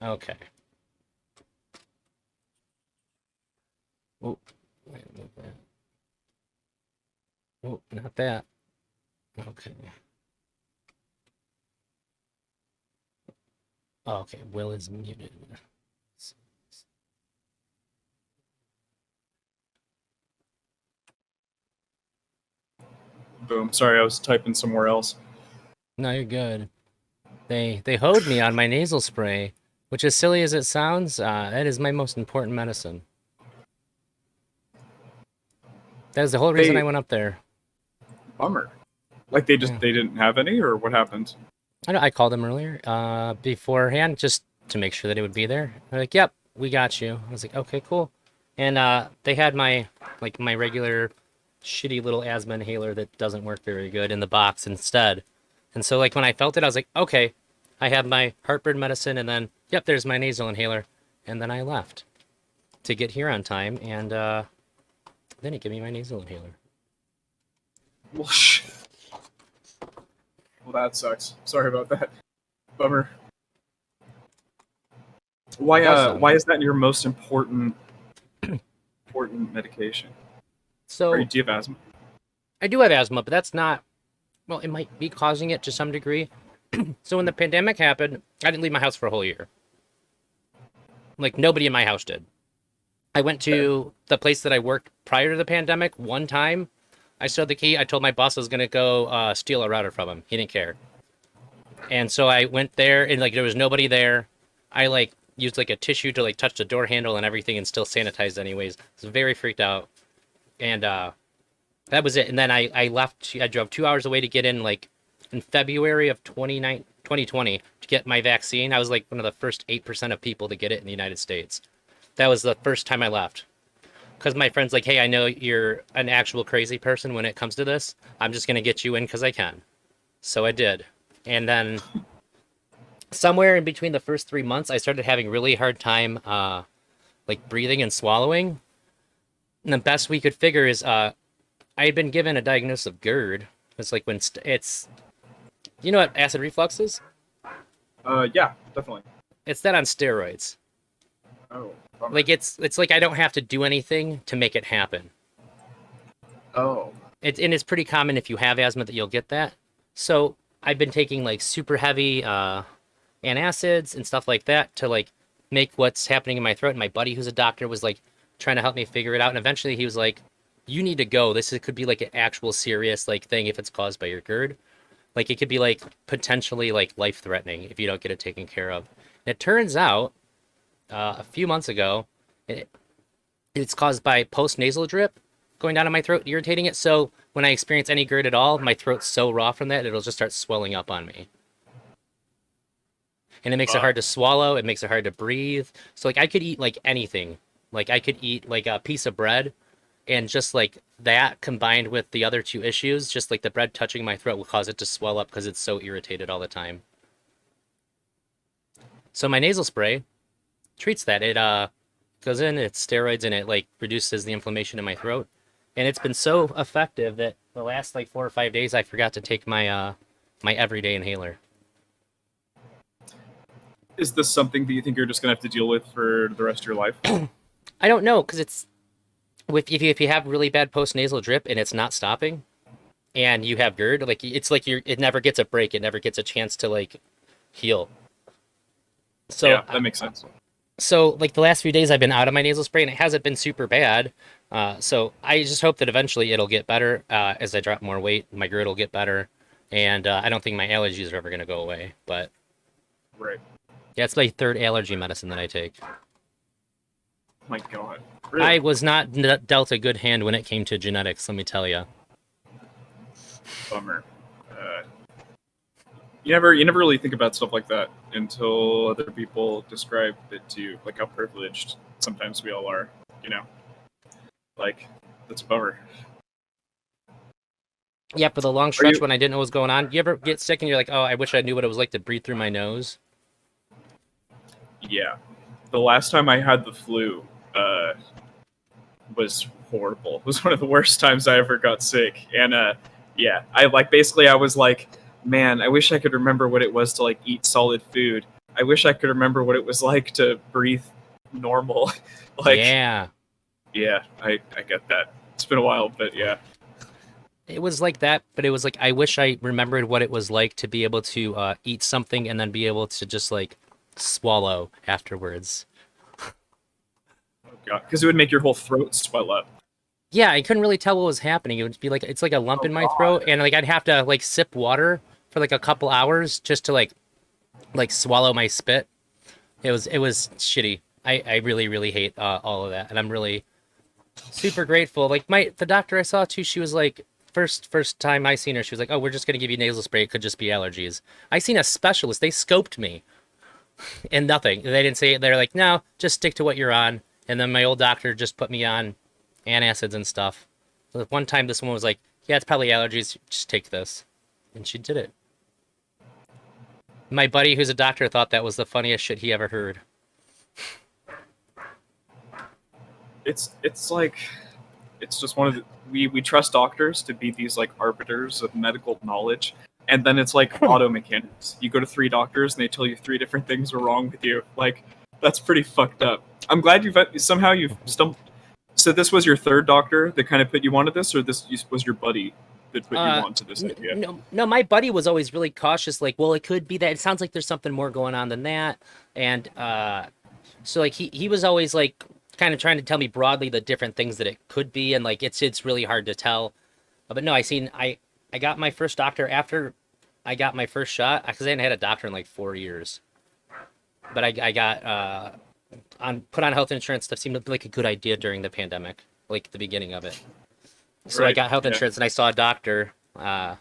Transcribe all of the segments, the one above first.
Okay. Oh, wait, move that. Oh, not that. Okay. Oh, okay, Will is muted. Boom. Sorry, I was typing somewhere else. No, you're good. They hoed me on my nasal spray, which, as silly as it sounds, that is my most important medicine. That was the whole reason I They went up there. bummer. Like they just Yeah. they didn't have any, or what happened? I called them earlier, beforehand, just to make sure that it would be there. They're like, "Yep, we got you." I was like, "Okay, cool." And they had my regular shitty little asthma inhaler that doesn't work very good in the box instead. And so like when I felt it, I was like, "Okay, I have my heartburn medicine, and then yep, there's my nasal inhaler." And then I left to get here on time, and then it gave me my nasal inhaler. Well, well, that sucks. Sorry about that. Bummer. Why Awesome. why is that your most important medication? So Do you have asthma? I do have asthma, but that's not, well, it might be causing it to some degree. So when the pandemic happened, I didn't leave my house for a whole year. Like nobody in my house did. I went Okay. to the place that I worked prior to the pandemic one time. I stole the key. I told my boss I was gonna go steal a router from him. He didn't care. And so I went there, and like there was nobody there. I like used like a tissue to like touch the door handle and everything, and still sanitized anyways. I was very freaked out, and that was it. And then I left. I drove 2 hours away to get in like in February of 2020 to get my vaccine. I was like one of the first 8% of people to get it in the United States. That was the first time I left. Because my friend's like, hey, I know you're an actual crazy person when it comes to this. I'm just going to get you in because I can. So I did. And then somewhere in between the first 3 months, I started having really hard time like breathing and swallowing. And the best we could figure is I had been given a diagnosis of GERD. It's like when it's, you know what acid reflux is? Yeah, definitely. It's that on steroids. Oh, bummer. Like it's like I don't have to do anything to make it happen. Oh, And it's pretty common if you have asthma that you'll get that. So I've been taking like super heavy antacids and stuff like that to like make what's happening in my throat. And my buddy, who's a doctor, was like trying to help me figure it out. And eventually he was like, "You need to go. Could be like an actual serious like thing if it's caused by your GERD. Like it could be like potentially like life threatening if you don't get it taken care of." And it turns out a few months ago, it, it's caused by post nasal drip going down in my throat, irritating it. So when I experience any GERD at all, my throat's so raw from that, it'll just start swelling up on me. And it makes it fuck. hard to swallow. It makes it hard to breathe. So like I could eat like anything. Like I could eat like a piece of bread, and just like that combined with the other two issues, just like the bread touching my throat will cause it to swell up because it's so irritated all the time. So my nasal spray treats that. It goes in, it's steroids, and it like reduces the inflammation in my throat. And it's been so effective that the last like 4 or 5 days I forgot to take my everyday inhaler. Is this something that you think you're just gonna have to deal with for the rest of your life? I don't know because it's with if you have really bad post nasal drip and it's not stopping, and you have GERD, like it's like it never gets a break, it never gets a chance to like heal. So Yeah, that makes sense. so like the last few days I've been out of my nasal spray and it hasn't been super bad. So I just hope that eventually it'll get better as I drop more weight. My GERD will get better, and I don't think my allergies are ever gonna go away. But Right. yeah, it's my third allergy medicine that I take. My God. I Really? was not dealt a good hand when it came to genetics. Let me tell you. Bummer. Uh, you never really think about stuff like that until other people describe it to you, like how privileged sometimes we all are. You know, like that's a bummer. Yeah, for the long Are stretch you? when I didn't know what was going on. You ever get sick and you're like, oh, I wish I knew what it was like to breathe through my nose? Yeah. The last time I had the flu was horrible. It was one of the worst times I ever got sick, and yeah, I like basically I was like, man, I wish I could remember what it was to like eat solid food I wish I could remember what it was like to breathe normal. Like, Yeah. yeah, I get that. It's been a while, but yeah. It was like that, but it was like I wish I remembered what it was like to be able to eat something and then be able to just like swallow afterwards. Oh god, because it would make your whole throat swell up. Yeah, I couldn't really tell what was happening. It would be like it's like a lump Oh in my throat, god. and like I'd have to like sip water for like a couple hours just to like swallow my spit. It was shitty. I really really hate all of that, and I'm really super grateful. Like the doctor I saw too, she was like first time I seen her, she was like, "Oh, we're just gonna give you nasal spray. It could just be allergies." I seen a specialist. They scoped me and nothing. They didn't say it. They're like, "No, just stick to what you're on." And then my old doctor just put me on antacids and stuff. So one time, this one was like, "Yeah, it's probably allergies. Just take this," and she did it. My buddy, who's a doctor, thought that was the funniest shit he ever heard. It's like it's just one of the we trust doctors to be these like arbiters of medical knowledge, and then it's like auto mechanics. You go to three doctors and they tell you three different things are wrong with you. Like, that's pretty fucked up. I'm glad you've stumbled. So this was your third doctor that kind of put you onto this, or was your buddy that put you onto this idea? No, my buddy was always really cautious. Like, well, it could be that. It sounds like there's something more going on than that. And so like he was always like kind of trying to tell me broadly the different things that it could be, and like it's really hard to tell. But no, I got my first doctor after I got my first shot because I hadn't had a doctor in like 4 years. But I got on put on health insurance. That seemed like a good idea during the pandemic, like the beginning of it. So I Right. got health Yeah. insurance and I saw a doctor. So I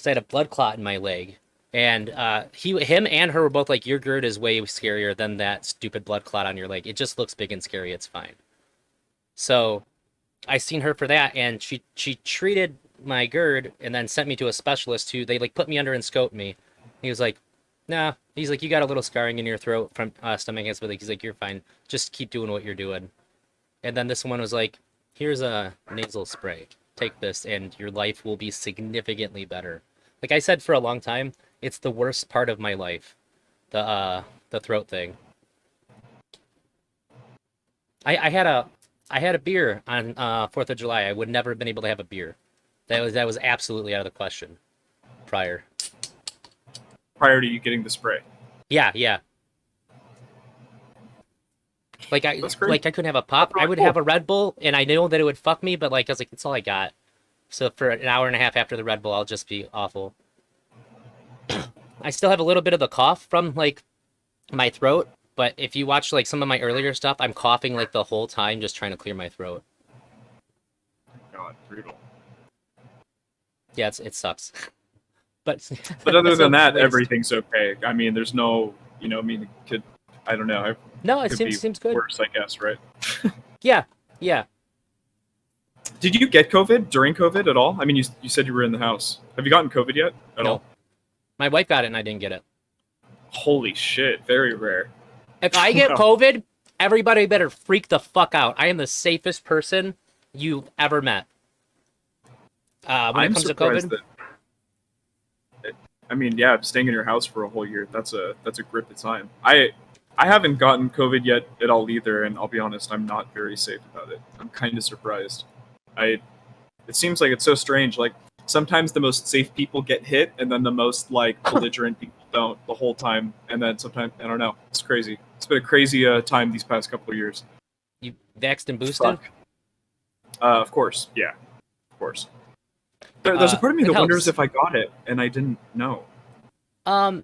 had a blood clot in my leg, and him and her were both like, "Your GERD is way scarier than that stupid blood clot on your leg. It just looks big and scary. It's fine." So I seen her for that, and she treated my GERD and then sent me to a specialist who they like put me under and scoped me. He was like, "Nah." He's like, "You got a little scarring in your throat from stomach acid." He's like, "You're fine. Just keep doing what you're doing." And then this one was like, "Here's a nasal spray. Take this, and your life will be significantly better." Like I said for a long time, it's the worst part of my life, the throat thing. I had a beer on 4th of July. I would never have been able to have a beer. That was absolutely out of the question prior. Prior to you getting the spray. Yeah, yeah. Like That's great. I couldn't have a That's pop. I really would cool. have a Red Bull, and I know that it would fuck me, but like I was like, it's all I got. So for an hour and a half after the Red Bull, I'll just be awful. I still have a little bit of the cough from like my throat, but if you watch like some of my earlier stuff, I'm coughing like the whole time just trying to clear my throat. God, brutal. Yeah, it sucks. But But other than so that, waste. everything's okay. I mean, there's no, I mean, it could, I don't know, it No, it could be seems good. worse, I guess, right? Yeah, yeah. Did you get COVID during COVID at all? I mean, you said you were in the house. Have you gotten COVID yet at No, all? my wife got it and I didn't get it. Holy shit, very rare. If I get Wow. COVID, everybody better freak the fuck out. I am the safest person you've ever met. When it I'm comes to surprised COVID, that I mean, yeah, staying in your house for a whole year, that's a grip of time. I haven't gotten COVID yet at all either, and I'll be honest, I'm not very safe about it. I'm kind of surprised. I it seems like it's so strange. Like sometimes the most safe people get hit, and then the most like belligerent people don't the whole time. And then sometimes I don't know. It's crazy. It's been a crazy time these past couple of years. you vaxxed and boosted. Fuck. Of course, yeah, of course. There's a part of me It that wonders helps. if I got it and I didn't know. Um,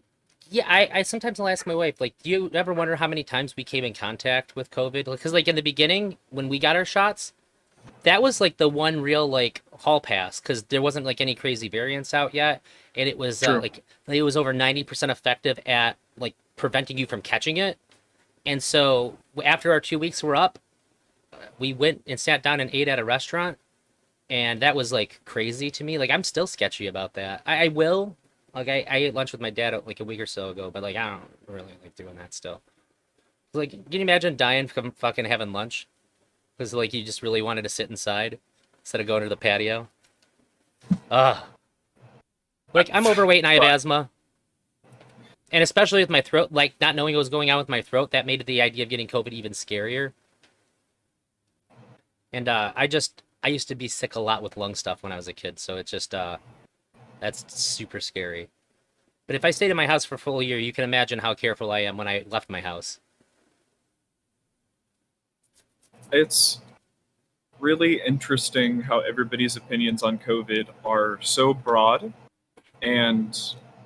yeah, I sometimes will ask my wife, like, do you ever wonder how many times we came in contact with COVID? Because like in the beginning, when we got our shots, that was like the one real like hall pass because there wasn't like any crazy variants out yet, and it was True. like it was over 90% effective at like preventing you from catching it. And so after our 2 weeks were up, we went and sat down and ate at a restaurant, and that was like crazy to me. Like I'm still sketchy about that. I will. Like I ate lunch with my dad like a week or so ago, but like I don't really like doing that still. Like, can you imagine dying from fucking having lunch? Because like you just really wanted to sit inside instead of going to the patio. Ugh. Like I'm overweight and I have But asthma. And especially with my throat, like not knowing what was going on with my throat, that made the idea of getting COVID even scarier. And I used to be sick a lot with lung stuff when I was a kid, so it's just that's super scary. But if I stayed in my house for a full year, you can imagine how careful I am when I left my house. It's really interesting how everybody's opinions on COVID are so broad, and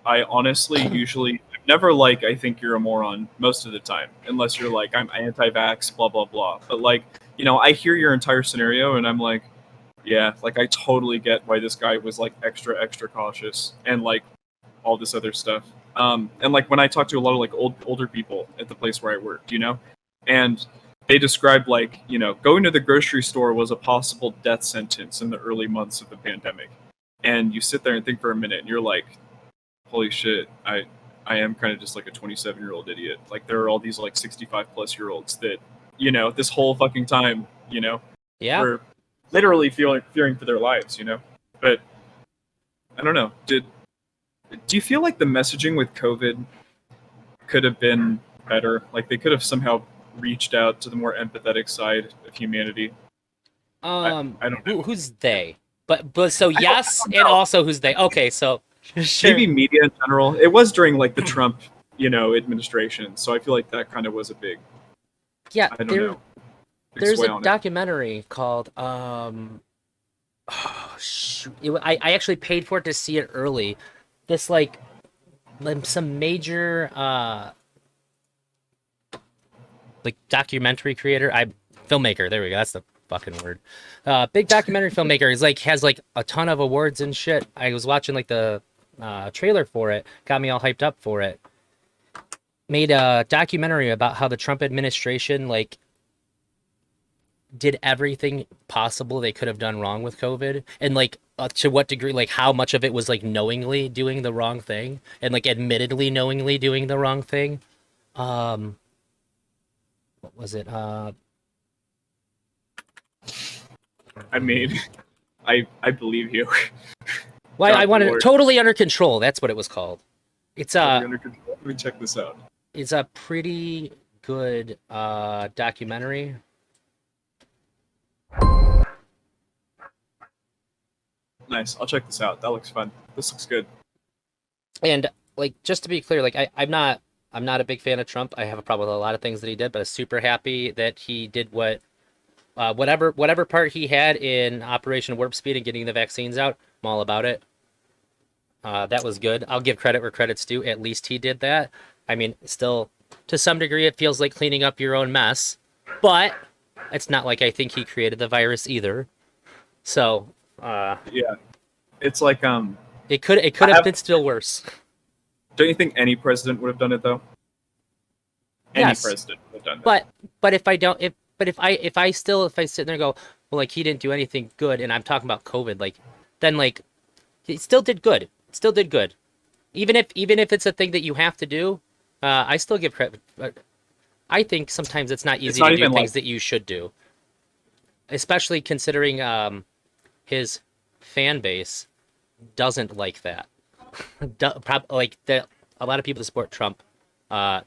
I honestly usually never like I think you're a moron most of the time, unless you're like I'm anti-vax, blah blah blah. But like I hear your entire scenario, and I'm like, yeah, like I totally get why this guy was like extra cautious and like all this other stuff. And like when I talk to a lot of like older people at the place where I worked, and they described like going to the grocery store was a possible death sentence in the early months of the pandemic. And you sit there and think for a minute, and you're like, holy shit, I am kind of just like a 27-year-old idiot. Like there are all these like 65 plus year olds that this whole fucking time Yeah. were literally fearing for their lives. But I don't know. Do you feel like the messaging with COVID could have been better? Like they could have somehow reached out to the more empathetic side of humanity. I don't know. Who's they? But so I yes, don't and know. also who's they? Okay, so sure. Maybe media in general. It was during like the Trump, administration, so I feel like that kind of was a big, Yeah, I don't know, big there's sway a on it. documentary called oh shoot. I actually paid for it to see it early. This like some major like documentary creator, I filmmaker, there we go, that's the fucking word. Big documentary filmmaker is like has like a ton of awards and shit. I was watching like the trailer for it, got me all hyped up for it. Made a documentary about how the Trump administration like did everything possible they could have done wrong with COVID, and like to what degree, like how much of it was like knowingly doing the wrong thing and like admittedly knowingly doing the wrong thing. Um, what was it? I mean, I believe you. Well, I God wanted Lord, totally under control. That's what it was called. It's totally a under control. Let me check this out. it's a pretty good documentary. Nice. I'll check this out. That looks fun. This looks good. And like just to be clear, like I'm not a big fan of Trump. I have a problem with a lot of things that he did, but I'm super happy that he did whatever part he had in Operation Warp Speed and getting the vaccines out. I'm all about it. That was good. I'll give credit where credit's due. At least he did that. I mean, still, to some degree, it feels like cleaning up your own mess, but it's not like I think he created the virus either. So, Yeah, it's like it could I have have. been still worse. Don't you think any president would have done it though? Any Yes, president would have done that. but if I don't if I sit there and go, well, like he didn't do anything good, and I'm talking about COVID, like then like he still did good. Still did good. Even if it's a thing that you have to do, I still give credit. I think sometimes it's not It's easy to not do even like things that you should do, especially considering his fan base doesn't like that. A lot of people that support Trump. Uh,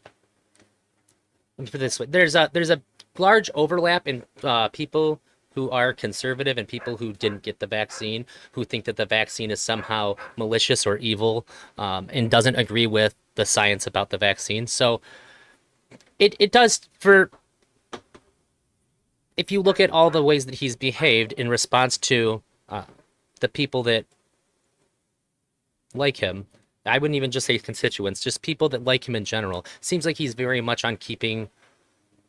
Let me put it this way: there's a large overlap in people who are conservative and people who didn't get the vaccine, who think that the vaccine is somehow malicious or evil, and doesn't agree with the science about the vaccine. So it does for if you look at all the ways that he's behaved in response to the people that like him. I wouldn't even just say constituents, just people that like him in general. Seems like he's very much on keeping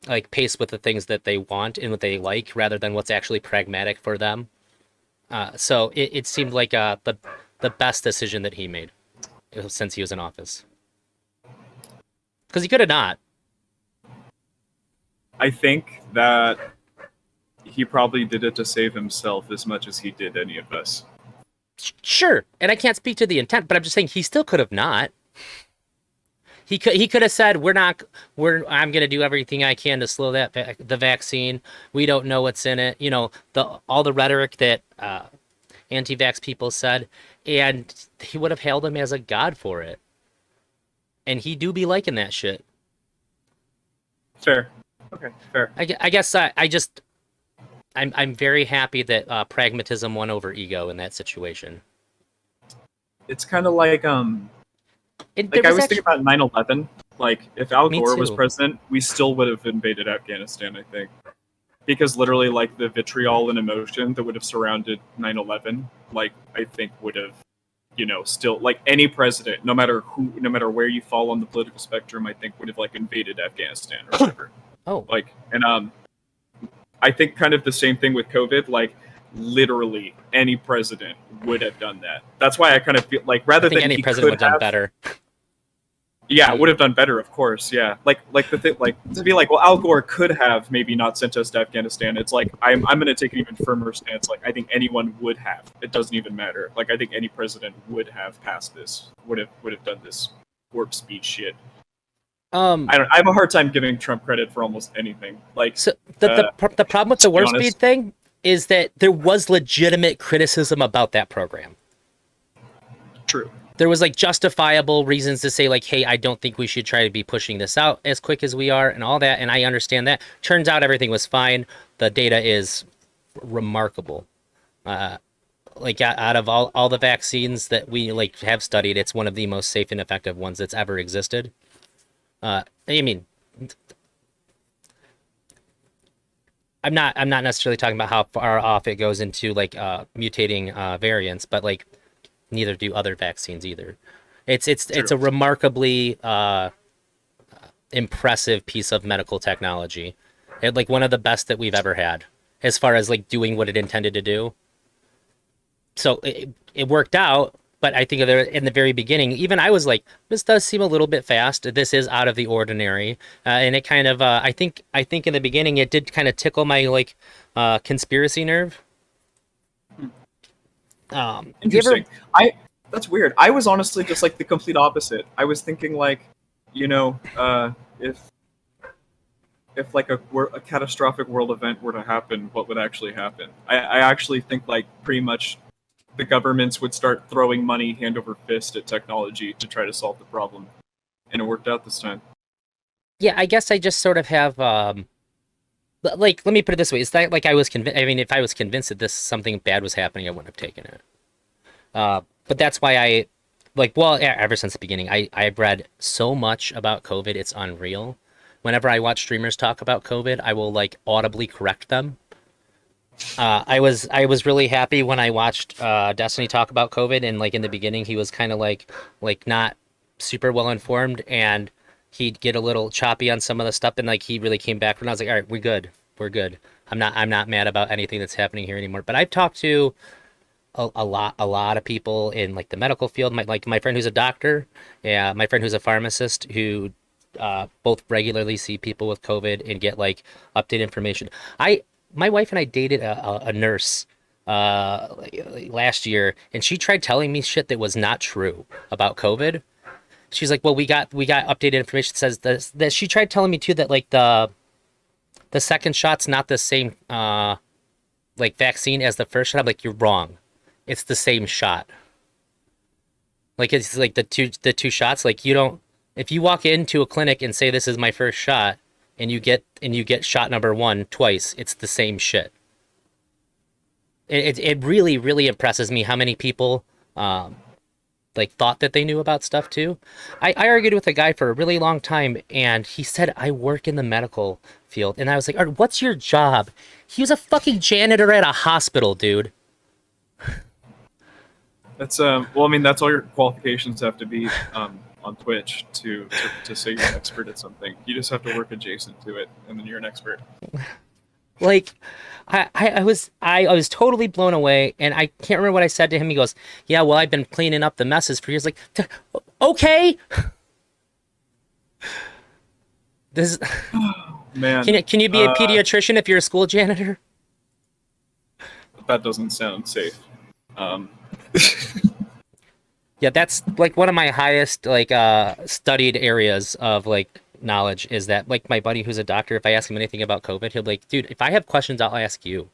like pace with the things that they want and what they like rather than what's actually pragmatic for them. So it seemed like the best decision that he made since he was in office. Because he could have not. I think that he probably did it to save himself as much as he did any of us. Sure, and I can't speak to the intent, but I'm just saying he still could have not. He could have said I'm going to do everything I can to slow the vaccine. We don't know what's in it. All the rhetoric that anti-vax people said, and he would have hailed him as a god for it. and he do be liking that shit. Fair. Okay, fair. I guess I just I'm very happy that pragmatism won over ego in that situation. It's kind of like There I was was thinking actually about 9/11. Like if Al me Gore was too. president, we still would have invaded Afghanistan, I think. Because literally like the vitriol and emotion that would have surrounded 9/11, like I think would have, still like any president, no matter who, no matter where you fall on the political spectrum, I think would have like invaded Afghanistan or whatever. Oh, Like and I think kind of the same thing with COVID. Like literally any president would have done that. That's why I kind of feel like I rather think than any he president could would have done have, better. yeah, He, would have done better, of course. Yeah, like the thing, like to be like, well, Al Gore could have maybe not sent us to Afghanistan. It's like I'm going to take an even firmer stance. Like I think anyone would have. It doesn't even matter. Like I think any president would have passed this. Would have done this warp speed shit. um, I have a hard time giving Trump credit for almost anything. Like, so uh, the problem with the to be warp speed honest, thing is that there was legitimate criticism about that program. true. There was like justifiable reasons to say like, hey, I don't think we should try to be pushing this out as quick as we are and all that, and I understand that. Turns out everything was fine. The data is remarkable. Like out of all the vaccines that we like have studied, it's one of the most safe and effective ones that's ever existed. I mean, I'm not necessarily talking about how far off it goes into like mutating variants, but like neither do other vaccines either. It's True. a remarkably impressive piece of medical technology. Like one of the best that we've ever had as far as like doing what it intended to do. So it worked out, but I think in the very beginning, even I was like, this does seem a little bit fast. This is out of the ordinary, and it kind of I think in the beginning it did kind of tickle my like conspiracy nerve. You ever Interesting. I That's weird. I was honestly just like the complete opposite. I was thinking like, you know, if like a catastrophic world event were to happen, what would actually happen? I actually think like pretty much the governments would start throwing money hand over fist at technology to try to solve the problem, and it worked out this time. Yeah, I guess I just sort of have like let me put it this way: it's not like I was convinced. I mean, if I was convinced that this something bad was happening, I wouldn't have taken it. But that's why I like well, ever since the beginning, I've read so much about COVID, it's unreal. Whenever I watch streamers talk about COVID, I will like audibly correct them. I was really happy when I watched Destiny talk about COVID, and like in the beginning, he was kind of like not super well informed, and he'd get a little choppy on some of the stuff, and like he really came back. And I was like, all right, we're good. I'm not mad about anything that's happening here anymore. But I've talked to a lot of people in like the medical field. My friend who's a doctor, yeah, my friend who's a pharmacist who both regularly see people with COVID and get like update information. My wife and I dated a nurse last year, and she tried telling me shit that was not true about COVID. She's like, well, we got updated information that says that she tried telling me too that like the second shot's not the same like vaccine as the first shot. I'm like, you're wrong. It's the same shot. Like it's like the two shots. Like you don't if you walk into a clinic and say this is my first shot, and you get shot number one twice, it's the same shit. It really really impresses me how many people like thought that they knew about stuff too. I argued with a guy for a really long time, and he said I work in the medical field, and I was like, what's your job? He was a fucking janitor at a hospital, dude. That's well, I mean, that's all your qualifications have to be on Twitch to say you're an expert at something. You just have to work adjacent to it, and then you're an expert. Like, I was totally blown away, and I can't remember what I said to him. He goes, "Yeah, well, I've been cleaning up the messes for years." Like, okay, this Man, can you be a pediatrician if you're a school janitor? that doesn't sound safe. Um, Yeah, that's like one of my highest like studied areas of like knowledge is that like my buddy who's a doctor, if I ask him anything about COVID, he'll be like, dude, if I have questions, I'll ask you.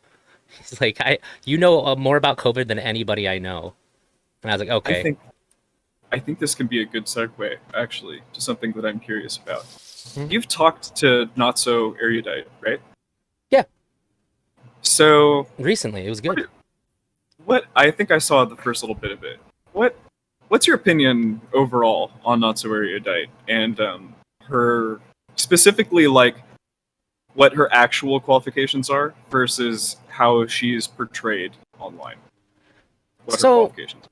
He's like, you know more about COVID than anybody I know. And I was like, I okay. think I think this can be a good segue, actually, to something that I'm curious about. Mhm. You've talked to Not So Erudite, right? Yeah, So, recently it was good. what I think I saw the first little bit of it. What what's your opinion overall on Not So Erudite and her specifically like what her actual qualifications are versus how she's portrayed online? What her So qualifications?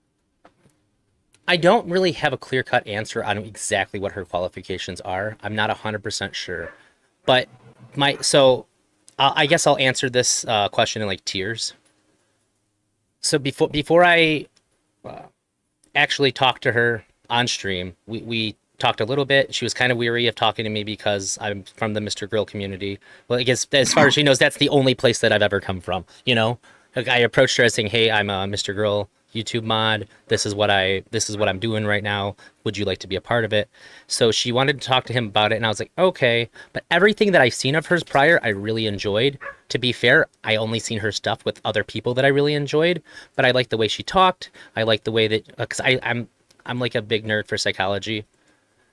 I don't really have a clear-cut answer on exactly what her qualifications are. I'm not 100% sure. But I guess I'll answer this question in like tiers. So before I actually talked to her on stream, we talked a little bit. She was kind of weary of talking to me because I'm from the Mr. Grill community. Well, I guess as far as she knows, that's the only place that I've ever come from. You know, like I approached her saying, "Hey, I'm a Mr. Grill YouTube mod. This is what I'm doing right now. Would you like to be a part of it?" So she wanted to talk to him about it, and I was like, "Okay." But everything that I've seen of hers prior, I really enjoyed. To be fair, I only seen her stuff with other people that I really enjoyed, but I liked the way she talked. I liked the way that because I'm like a big nerd for psychology,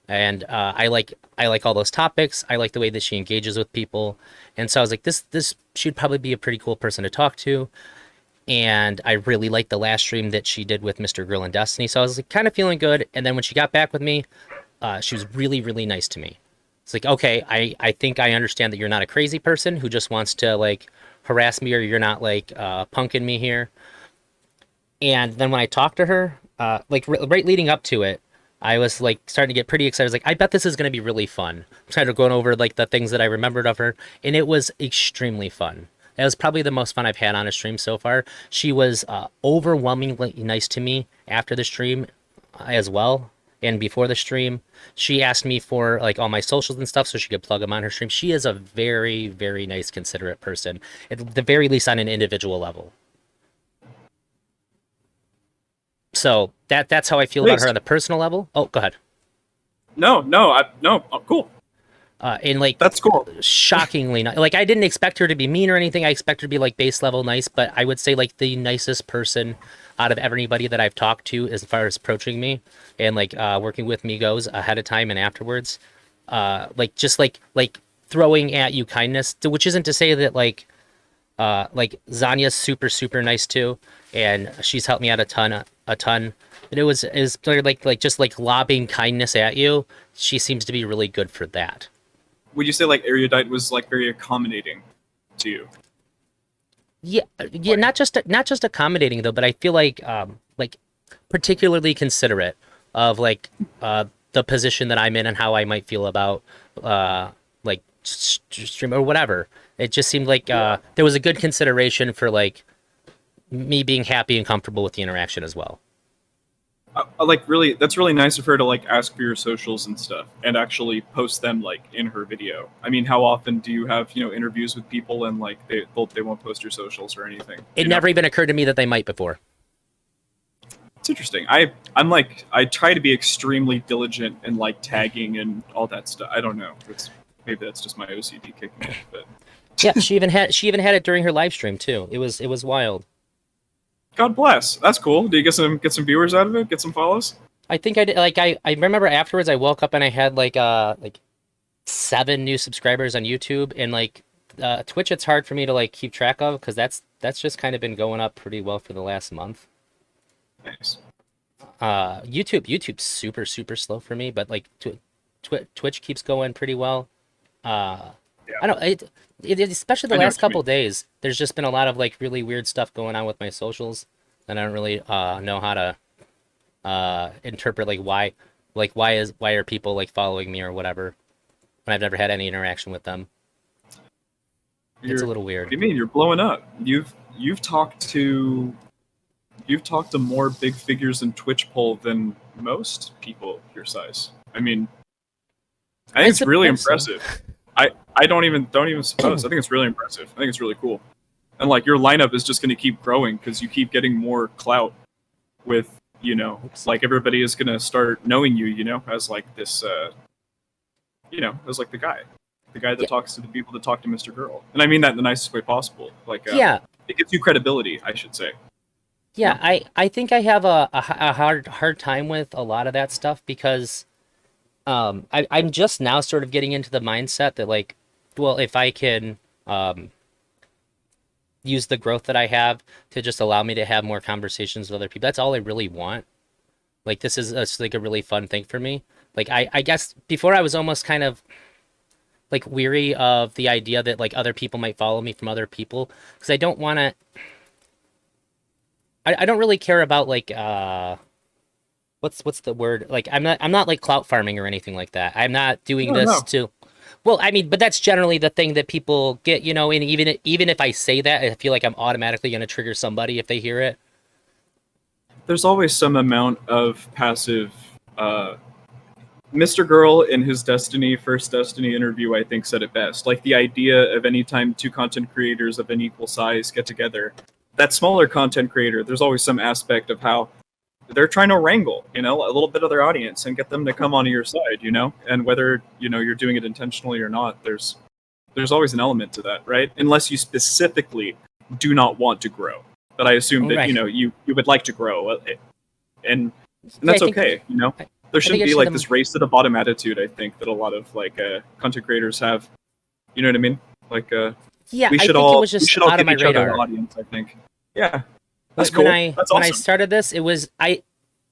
and I like all those topics. I like the way that she engages with people, and so I was like, this she'd probably be a pretty cool person to talk to. And I really liked the last stream that she did with Mr. Grill and Destiny, so I was like, kind of feeling good. And then when she got back with me, she was really nice to me. It's like, okay, I think I understand that you're not a crazy person who just wants to like harass me, or you're not like punking me here. And then when I talked to her, right leading up to it, I was like starting to get pretty excited. I was like, I bet this is going to be really fun. I'm trying to go over like the things that I remembered of her, and it was extremely fun. It was probably the most fun I've had on a stream so far. She was overwhelmingly nice to me after the stream as well. And before the stream, she asked me for like all my socials and stuff so she could plug them on her stream. She is a very nice, considerate person, at the very least on an individual level. So that's how I feel about her Nice. on the personal level. Oh, go ahead. No. Oh, cool. And like That's cool. shockingly nice. Like I didn't expect her to be mean or anything. I expect her to be like base level nice, but I would say like the nicest person out of everybody that I've talked to as far as approaching me and like working with me goes ahead of time and afterwards. Like just like throwing at you kindness, which isn't to say that like Zanya's super nice too, and she's helped me out a ton. But it was like just like lobbing kindness at you. She seems to be really good for that. Would you say like Erudite was like very accommodating to you? Yeah, not just accommodating though, but I feel like particularly considerate of like the position that I'm in and how I might feel about like stream or whatever. It just seemed like there was a good consideration for like me being happy and comfortable with the interaction as well. Like really, that's really nice of her to like ask for your socials and stuff, and actually post them like in her video. I mean, how often do you have interviews with people and like they won't post your socials or anything? It never even occurred to me that they might before. It's interesting. I'm like I try to be extremely diligent and like tagging and all that stuff. I don't know. Maybe that's just my OCD kicking in, but Yeah, she even had it during her live stream too. It was wild. God bless. That's cool. Do you get some viewers out of it? Get some follows? I think I did. Like I remember afterwards, I woke up and I had like 7 new subscribers on YouTube, and like Twitch. It's hard for me to like keep track of because that's just kind of been going up pretty well for the last month. Nice. YouTube's super slow for me, but like Twitch keeps going pretty well. Uh, Yeah. I don't especially the I know last what you couple mean. days. There's just been a lot of like really weird stuff going on with my socials, and I don't really know how to interpret why are people like following me or whatever when I've never had any interaction with them. It's a little What weird. do you mean? You're blowing up. You've talked to more big figures in Twitch poll than most people your size. I mean, I I think it's really suppose so. impressive. I don't even suppose. I think it's really impressive. I think it's really cool. And like your lineup is just going to keep growing because you keep getting more clout with Oops. like everybody is going to start knowing you as like this as like the guy that Yeah, talks to the people that talk to Mr. Girl. And I mean that in the nicest way possible. Like yeah, it gives you credibility, I should say. Yeah, I think I have a hard time with a lot of that stuff because I'm just now sort of getting into the mindset that like, well, if I can um, use the growth that I have to just allow me to have more conversations with other people, that's all I really want. Like this is like a really fun thing for me. Like I guess before I was almost kind of like weary of the idea that like other people might follow me from other people because I don't want to. I don't really care about like what's the word? Like I'm not like clout farming or anything like that. I'm not doing No, this no. to well, I mean, but that's generally the thing that people get, you know, and even if I say that, I feel like I'm automatically going to trigger somebody if they hear it. There's always some amount of passive. Uh, Mr. Girl in his Destiny first Destiny interview, I think, said it best. Like the idea of any time two content creators of an equal size get together, that smaller content creator, there's always some aspect of how they're trying to wrangle, a little bit of their audience and get them to come onto your side, and whether you're doing it intentionally or not, there's always an element to that, right? Unless you specifically do not want to grow. But I assume that Right. you would like to grow, and Yeah, I that's think okay. I, There I think shouldn't I be should like this race to the bottom attitude. I think that a lot of like content creators have. You know what I mean? Like yeah, we I should think it all was we just should all out of give my each other an radar. audience. I think. Yeah, that's When cool. I That's when I awesome. started this, it was I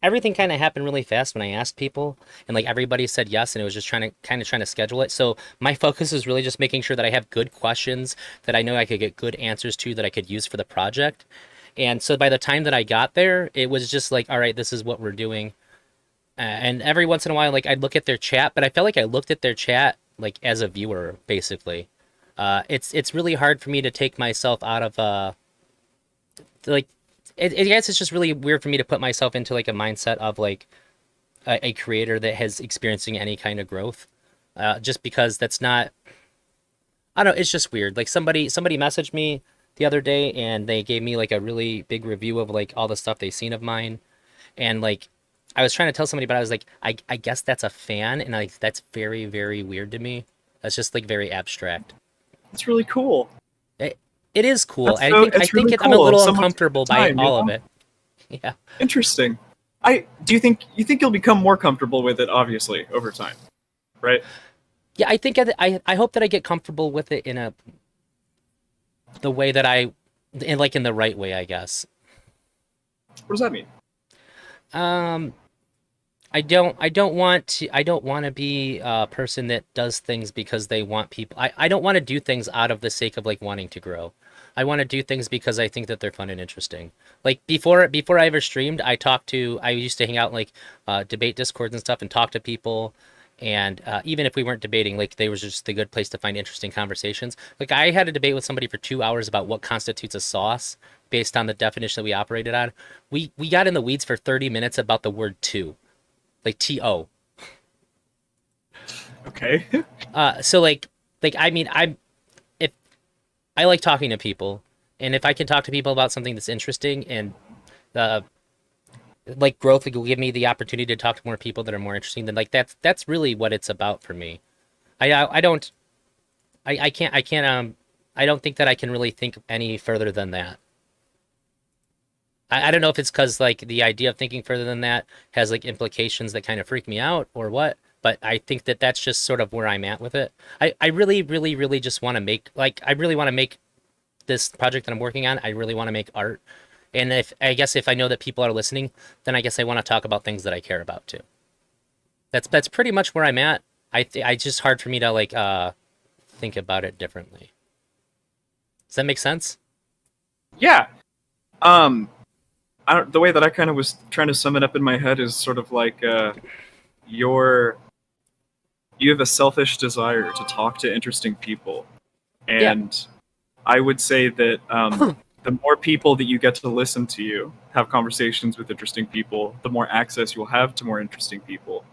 everything kind of happened really fast when I asked people and like everybody said yes and it was just trying to schedule it. So my focus is really just making sure that I have good questions that I know I could get good answers to that I could use for the project. And so by the time that I got there, it was just like, all right, this is what we're doing. And every once in a while, like I'd look at their chat, but I felt like I looked at their chat like as a viewer, basically. It's really hard for me to take myself out of like I guess it's just really weird for me to put myself into like a mindset of like a creator that has experiencing any kind of growth, just because that's not. I don't know. It's just weird. Like somebody messaged me the other day and they gave me like a really big review of like all the stuff they've seen of mine, and like I was trying to tell somebody, but I was like, I guess that's a fan, and like that's very weird to me. That's just like very abstract. It's really cool. It, it is cool. That's I so. think I It's think really I'm a cool. If little someone took the uncomfortable by time, all of it. Yeah. Interesting. I do you think you'll become more comfortable with it? Obviously, over time, right? Yeah, I think I hope that I get comfortable with it in a the way that in like in the right way, I guess. What does that mean? Um, I don't want to be a person that does things because they want people. I don't want to do things out of the sake of like wanting to grow. I want to do things because I think that they're fun and interesting. Like before I ever streamed, I used to hang out in, like debate discords and stuff and talk to people. And even if we weren't debating, like they was just a good place to find interesting conversations. Like I had a debate with somebody for 2 hours about what constitutes a sauce based on the definition that we operated on. We got in the weeds for 30 minutes about the word two, like to. Okay. So like I mean if I like talking to people, and if I can talk to people about something that's interesting and uh like growth will give me the opportunity to talk to more people that are more interesting, then like that's really what it's about for me. I don't I can't I don't think that I can really think any further than that. I don't know if it's because like the idea of thinking further than that has like implications that kind of freak me out or what, but I think that that's just sort of where I'm at with it. I really just want to make like I really want to make this project that I'm working on. I really want to make art, and if I guess if I know that people are listening, then I guess I want to talk about things that I care about too. That's pretty much where I'm at. I just hard for me to like think about it differently. Does that make sense? Yeah. Um. The way that I kind of was trying to sum it up in my head is sort of like you're you have a selfish desire to talk to interesting people, Yeah. and I would say that the more people that you get to listen to you have conversations with interesting people, the more access you'll have to more interesting people.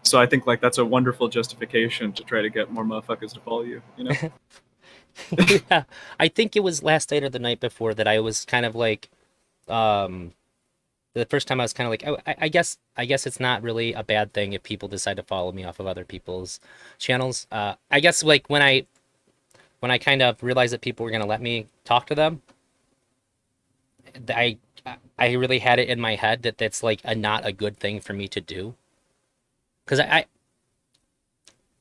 So I think like that's a wonderful justification to try to get more motherfuckers to follow you. Yeah. I think it was last night or the night before that I was kind of like um the first time I was kind of like, oh, I guess it's not really a bad thing if people decide to follow me off of other people's channels. I guess like when I kind of realized that people were gonna let me talk to them, I really had it in my head that that's like a not a good thing for me to do. Because I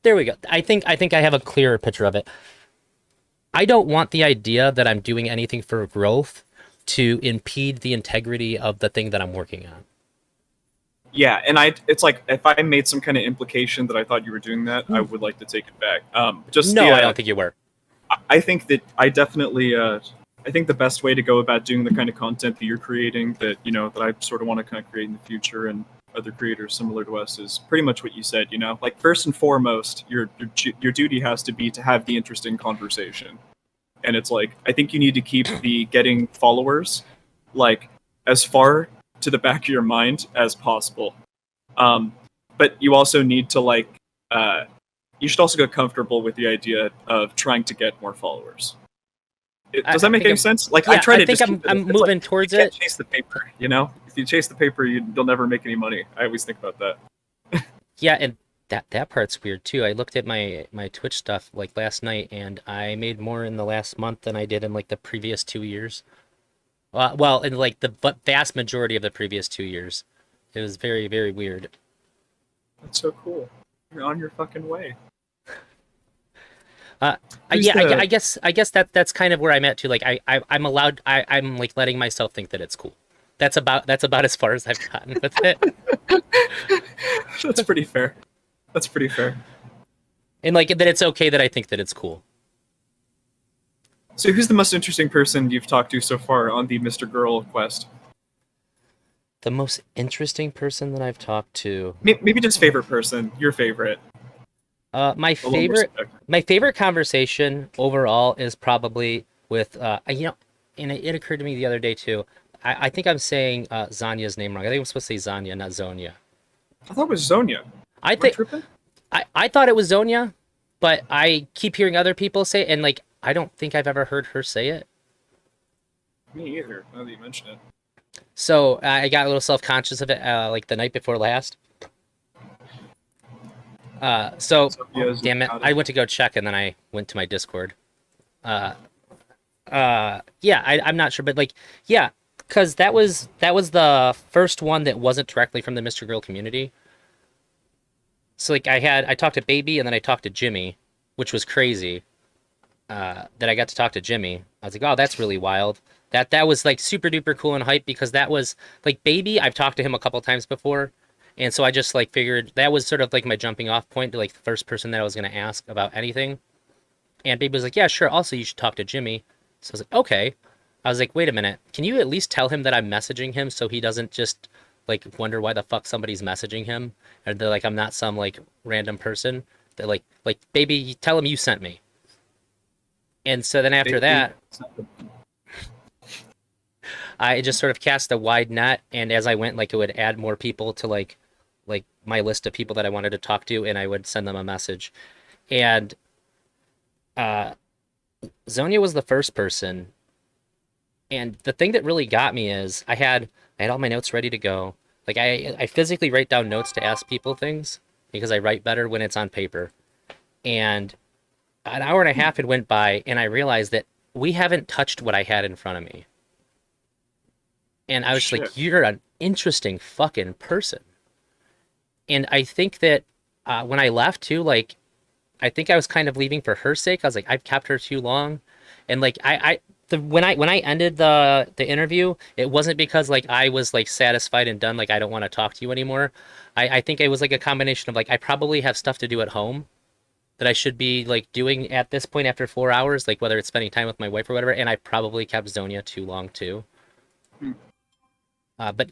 there we go. I think I have a clearer picture of it. I don't want the idea that I'm doing anything for growth to impede the integrity of the thing that I'm working on. Yeah, and it's like if I made some kind of implication that I thought you were doing that, I would like to take it back. Just No, the I don't think you were. I think that I definitely I think the best way to go about doing the kind of content that you're creating, that that I sort of want to kind of create in the future, and other creators similar to us, is pretty much what you said. Like first and foremost, your duty has to be to have the interesting conversation, and it's like I think you need to keep the getting followers like as far to the back of your mind as possible. Um, but you also need to uh, you should also get comfortable with the idea of trying to get more followers. Does that I make think any I'm, sense? Like I yeah, try I to think just I'm keep it. I'm It's like moving you towards can't it. chase the paper. If you chase the paper, you'll never make any money. I always think about that. Yeah, and that part's weird too. I looked at my Twitch stuff like last night, and I made more in the last month than I did in like the previous 2 years. Well, in like the vast majority of the previous 2 years. It was very, very weird. That's so cool. You're on your fucking way. Uh, Who's yeah, the? I guess that's kind of where I'm at too. Like I'm allowed. I'm like letting myself think that it's cool. That's about as far as I've gotten with it. That's pretty fair. That's pretty fair. And like that it's okay that I think that it's cool. So who's the most interesting person you've talked to so far on the Mr. Girl quest? The most interesting person that I've talked to. Maybe just favorite person. Your favorite. My A little more favorite subjective. my favorite conversation overall is probably with and it occurred to me the other day too. I think I'm saying Zanya's name wrong. I think I'm supposed to say Zanya, not Zonia. I thought it was Zonia. I Am I think tripping? I thought it was Zonia, but I keep hearing other people say it, and like I don't think I've ever heard her say it. Me either. Now that you mention it. So I got a little self conscious of it, like the night before last. So Zonia's damn it, got I went to go check, and then I went to my Discord. Uh, yeah, I'm not sure, but like, yeah, because that was the first one that wasn't directly from the Mr. Girl community. So like I talked to Baby, and then I talked to Jimmy, which was crazy. That I got to talk to Jimmy. I was like, oh, that's really wild. That was like super duper cool and hype because that was like Baby. I've talked to him a couple times before, and so I just like figured that was sort of like my jumping off point to like the first person that I was gonna ask about anything. And Baby was like, yeah, sure. Also, you should talk to Jimmy. So I was like, okay. I was like, wait a minute. Can you at least tell him that I'm messaging him so he doesn't just like wonder why the fuck somebody's messaging him? Or they're like, I'm not some like random person. That like, Baby, tell him you sent me. And so then after Baby. that, I just sort of cast a wide net, and as I went, like it would add more people to like my list of people that I wanted to talk to, and I would send them a message. And uh, Zonia was the first person, and the thing that really got me is I had all my notes ready to go. Like I physically write down notes to ask people things because I write better when it's on paper. And an hour and a half had went by, and I realized that we haven't touched what I had in front of me. And I was just Shit. like, you're an interesting fucking person. And I think that when I left too, like, I think I was kind of leaving for her sake. I was like, I've kept her too long. And like, when I ended the interview, it wasn't because like I was like satisfied and done, like I don't want to talk to you anymore. I think it was like a combination of like I probably have stuff to do at home that I should be like doing at this point after 4 hours, like whether it's spending time with my wife or whatever, and I probably kept Zonia too long too. Hmm. But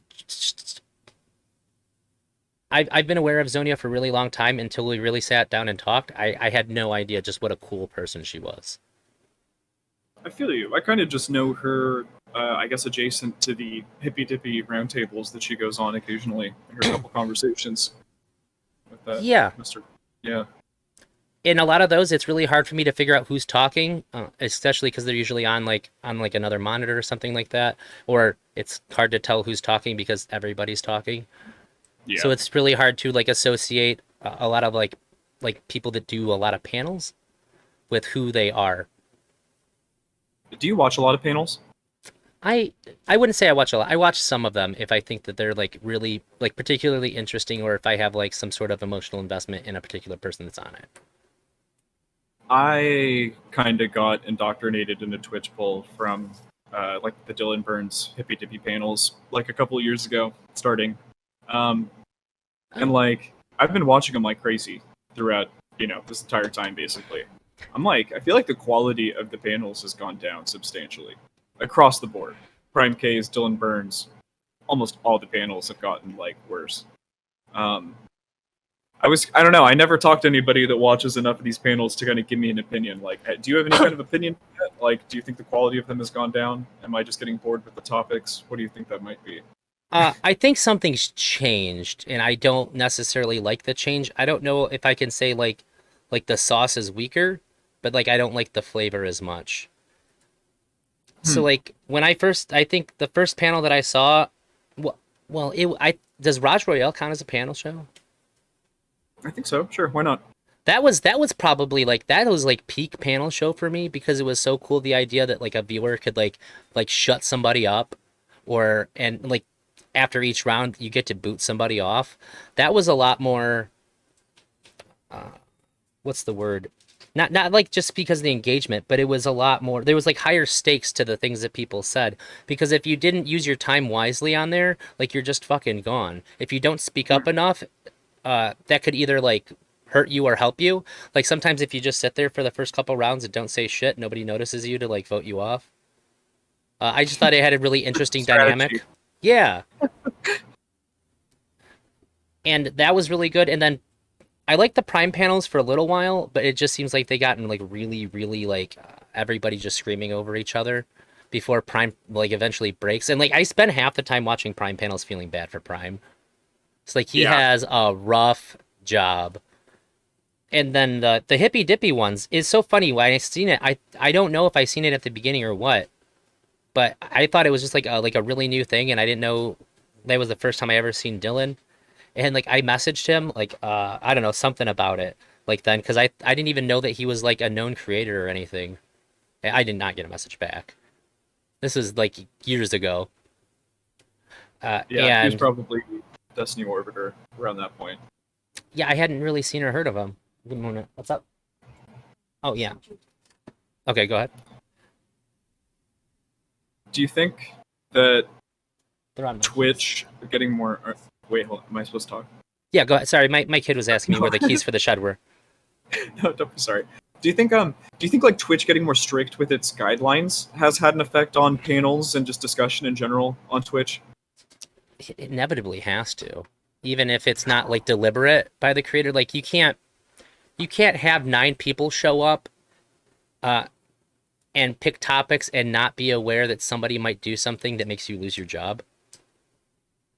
I've been aware of Zonia for a really long time until we really sat down and talked. I had no idea just what a cool person she was. I feel you. I kind of just know her. I guess adjacent to the hippy dippy roundtables that she goes on occasionally in her couple conversations with that Yeah, Mr. Yeah. in a lot of those, it's really hard for me to figure out who's talking, especially because they're usually on like another monitor or something like that, or it's hard to tell who's talking because everybody's talking. Yeah. So it's really hard to like associate a lot of like people that do a lot of panels with who they are. Do you watch a lot of panels? I I wouldn't say I watch a lot. I watch some of them if I think that they're like really like particularly interesting, or if I have like some sort of emotional investment in a particular person that's on it. I kind of got indoctrinated into Twitch poll from like the Dylan Burns Hippy Dippy panels like a couple of years ago, starting, um, and Oh, like I've been watching them like crazy throughout this entire time. Basically, I'm like I feel like the quality of the panels has gone down substantially across the board. Prime K's, Dylan Burns, almost all the panels have gotten like worse. Um, I don't know. I never talked to anybody that watches enough of these panels to kind of give me an opinion. Like, do you have any kind of opinion yet? Like, do you think the quality of them has gone down? Am I just getting bored with the topics? What do you think that might be? I think something's changed, and I don't necessarily like the change. I don't know if I can say like the sauce is weaker, but like I don't like the flavor as much. So Hmm. like when I think the first panel that I saw, well, I does Raj Royale count as a panel show? I think so. Sure. Why not? That was probably like that was like peak panel show for me because it was so cool the idea that like a viewer could like shut somebody up or and like after each round you get to boot somebody off. That was a lot more what's the word? Not like just because of the engagement, but it was a lot more. There was like higher stakes to the things that people said because if you didn't use your time wisely on there, like you're just fucking gone. If you don't speak up enough, that could either like hurt you or help you. Like sometimes if you just sit there for the first couple rounds and don't say shit, nobody notices you to like vote you off. I just thought it had a really interesting Strategy. dynamic. Yeah, and that was really good. And then I liked the Prime panels for a little while, but it just seems like they gotten like really like everybody just screaming over each other before Prime like eventually breaks. And like I spend half the time watching Prime panels feeling bad for Prime. It's like he Yeah. has a rough job. And then the hippy dippy ones is so funny. When I seen it, I don't know if I seen it at the beginning or what, but I thought it was just like a really new thing, and I didn't know that was the first time I ever seen Dylan. And like I messaged him like I don't know something about it like then because I didn't even know that he was like a known creator or anything. I did not get a message back. This was like years ago, Yeah. He was and probably Destiny Orbiter around that point. yeah, I hadn't really seen or heard of him. Good morning. What's up? Oh yeah. Okay, go ahead. Do you think that They're on my keys. Twitch getting more? Wait, hold on. Am I supposed to talk? Yeah, go ahead. Sorry, my kid was asking me where the keys for the shed were. No, don't be sorry. Do you think like Twitch getting more strict with its guidelines has had an effect on panels and just discussion in general on Twitch? It inevitably has to, even if it's not like deliberate by the creator. Like you can't have 9 people show up uh, and pick topics and not be aware that somebody might do something that makes you lose your job.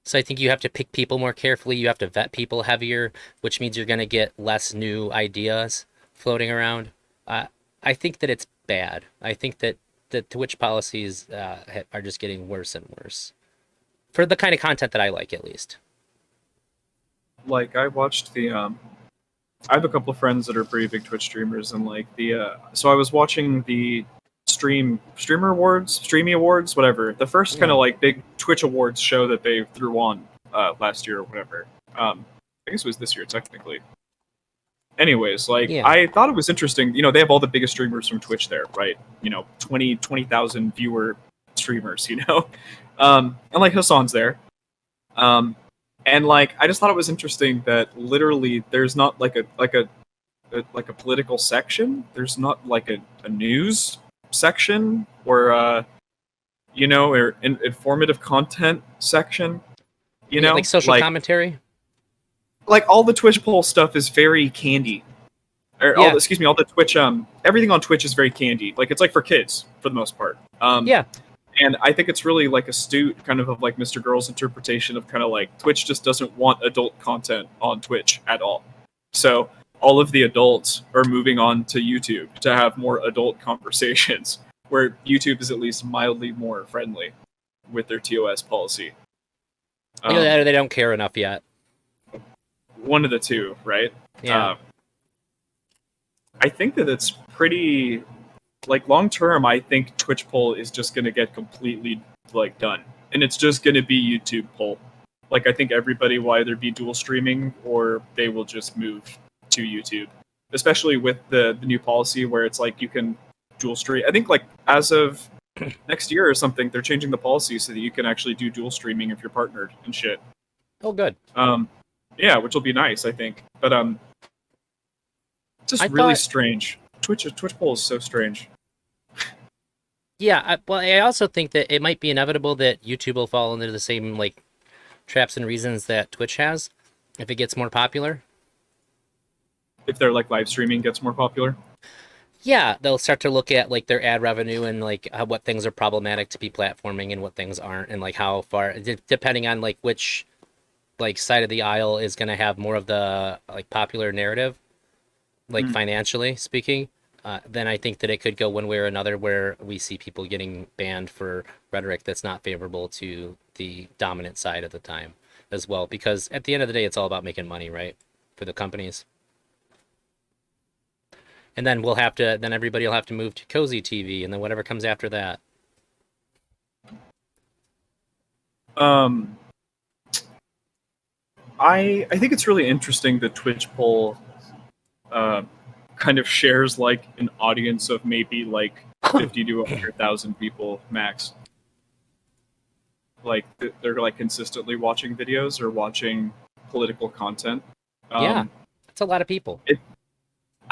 So I think you have to pick people more carefully. You have to vet people heavier, which means you're going to get less new ideas floating around. Uh, I think that it's bad. I think that the Twitch policies are just getting worse and worse for the kind of content that I like, at least. Like I watched the I have a couple of friends that are pretty big Twitch streamers, and like so I was watching the Streamy Awards, whatever. The first kind Yeah, of like big Twitch Awards show that they threw on last year or whatever. I guess it was this year technically. Anyways, like yeah, I thought it was interesting. They have all the biggest streamers from Twitch there, right? 20,000 viewer streamers. And like Hassan's there. Um, and like I just thought it was interesting that literally there's not like a political section. There's not like a news section or informative content section. You yeah. Like know, social like commentary. like all the Twitch poll stuff is very candy. Or Yeah, all the Twitch everything on Twitch is very candy. Like it's like for kids for the most part. yeah. And I think it's really like astute kind of like Mr. Girl's interpretation of kind of like Twitch just doesn't want adult content on Twitch at all. So all of the adults are moving on to YouTube to have more adult conversations, where YouTube is at least mildly more friendly with their TOS policy. Um, They don't care enough yet. one of the two, right? Yeah. Um, I think that it's pretty like long term. I think Twitch poll is just going to get completely like done, and it's just going to be YouTube poll. Like I think everybody will either be dual streaming or they will just move to YouTube, especially with the new policy where it's like you can dual stream. I think like as of next year or something, they're changing the policy so that you can actually do dual streaming if you're partnered and shit. Oh, good. Yeah, which will be nice, I think. But just really strange. Twitch poll is so strange. Yeah, well, I also think that it might be inevitable that YouTube will fall into the same like traps and reasons that Twitch has if it gets more popular. If their like live streaming gets more popular. Yeah, they'll start to look at like their ad revenue and like what things are problematic to be platforming and what things aren't, and like how far, depending on like which like side of the aisle is going to have more of the like popular narrative, like financially speaking. Then I think that it could go one way or another, where we see people getting banned for rhetoric that's not favorable to the dominant side at the time as well. Because at the end of the day, it's all about making money, right? For the companies. And then then everybody will have to move to Cozy TV, and then whatever comes after that. I think it's really interesting that Twitch poll kind of shares like an audience of maybe like 50 to 100,000 people max. Like they're like consistently watching videos or watching political content. Yeah, that's a lot of people.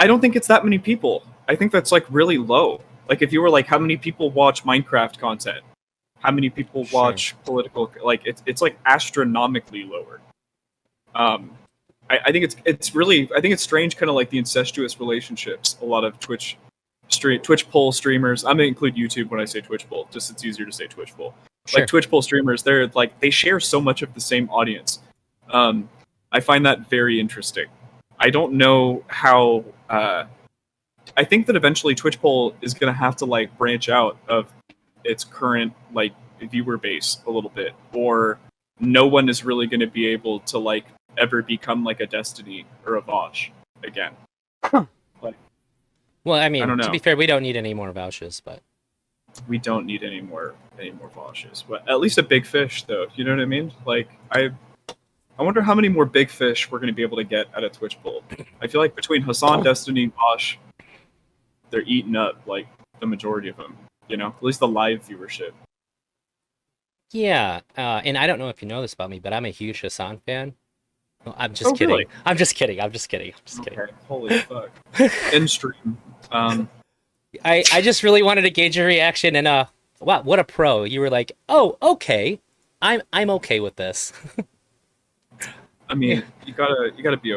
I don't think it's that many people. I think that's like really low. Like if you were like, how many people watch Minecraft content? How many people watch political? Like it's like astronomically lower. I think it's really, I think it's strange, kind of like the incestuous relationships a lot of Twitch poll streamers. I'm gonna include YouTube when I say Twitch poll, just it's easier to say Twitch poll. Sure. Like Twitch poll streamers, they're like they share so much of the same audience. I find that very interesting. I don't know how. I think that eventually Twitch poll is gonna have to like branch out of its current like viewer base a little bit, or no one is really going to be able to like ever become like a Destiny or a Vosh again. Like, well, I mean, I don't know. To be fair, we don't need any more vouchers, but we don't need any more Voshes. But at least a big fish, though. You know what I mean? Like I wonder how many more big fish we're going to be able to get at a Twitch poll. I feel like between Hassan, Destiny, and Vosh, they're eating up like the majority of them. You know, at least the live viewership. Yeah, and I don't know if you know this about me, but I'm a huge Hassan fan. No, I'm just kidding. Really? I'm just kidding. I'm just kidding. I'm just kidding. Okay. Holy fuck. In stream. I just really wanted to gauge your reaction, and wow, what a pro! You were like, oh, okay, I'm okay with this. I mean, you gotta be.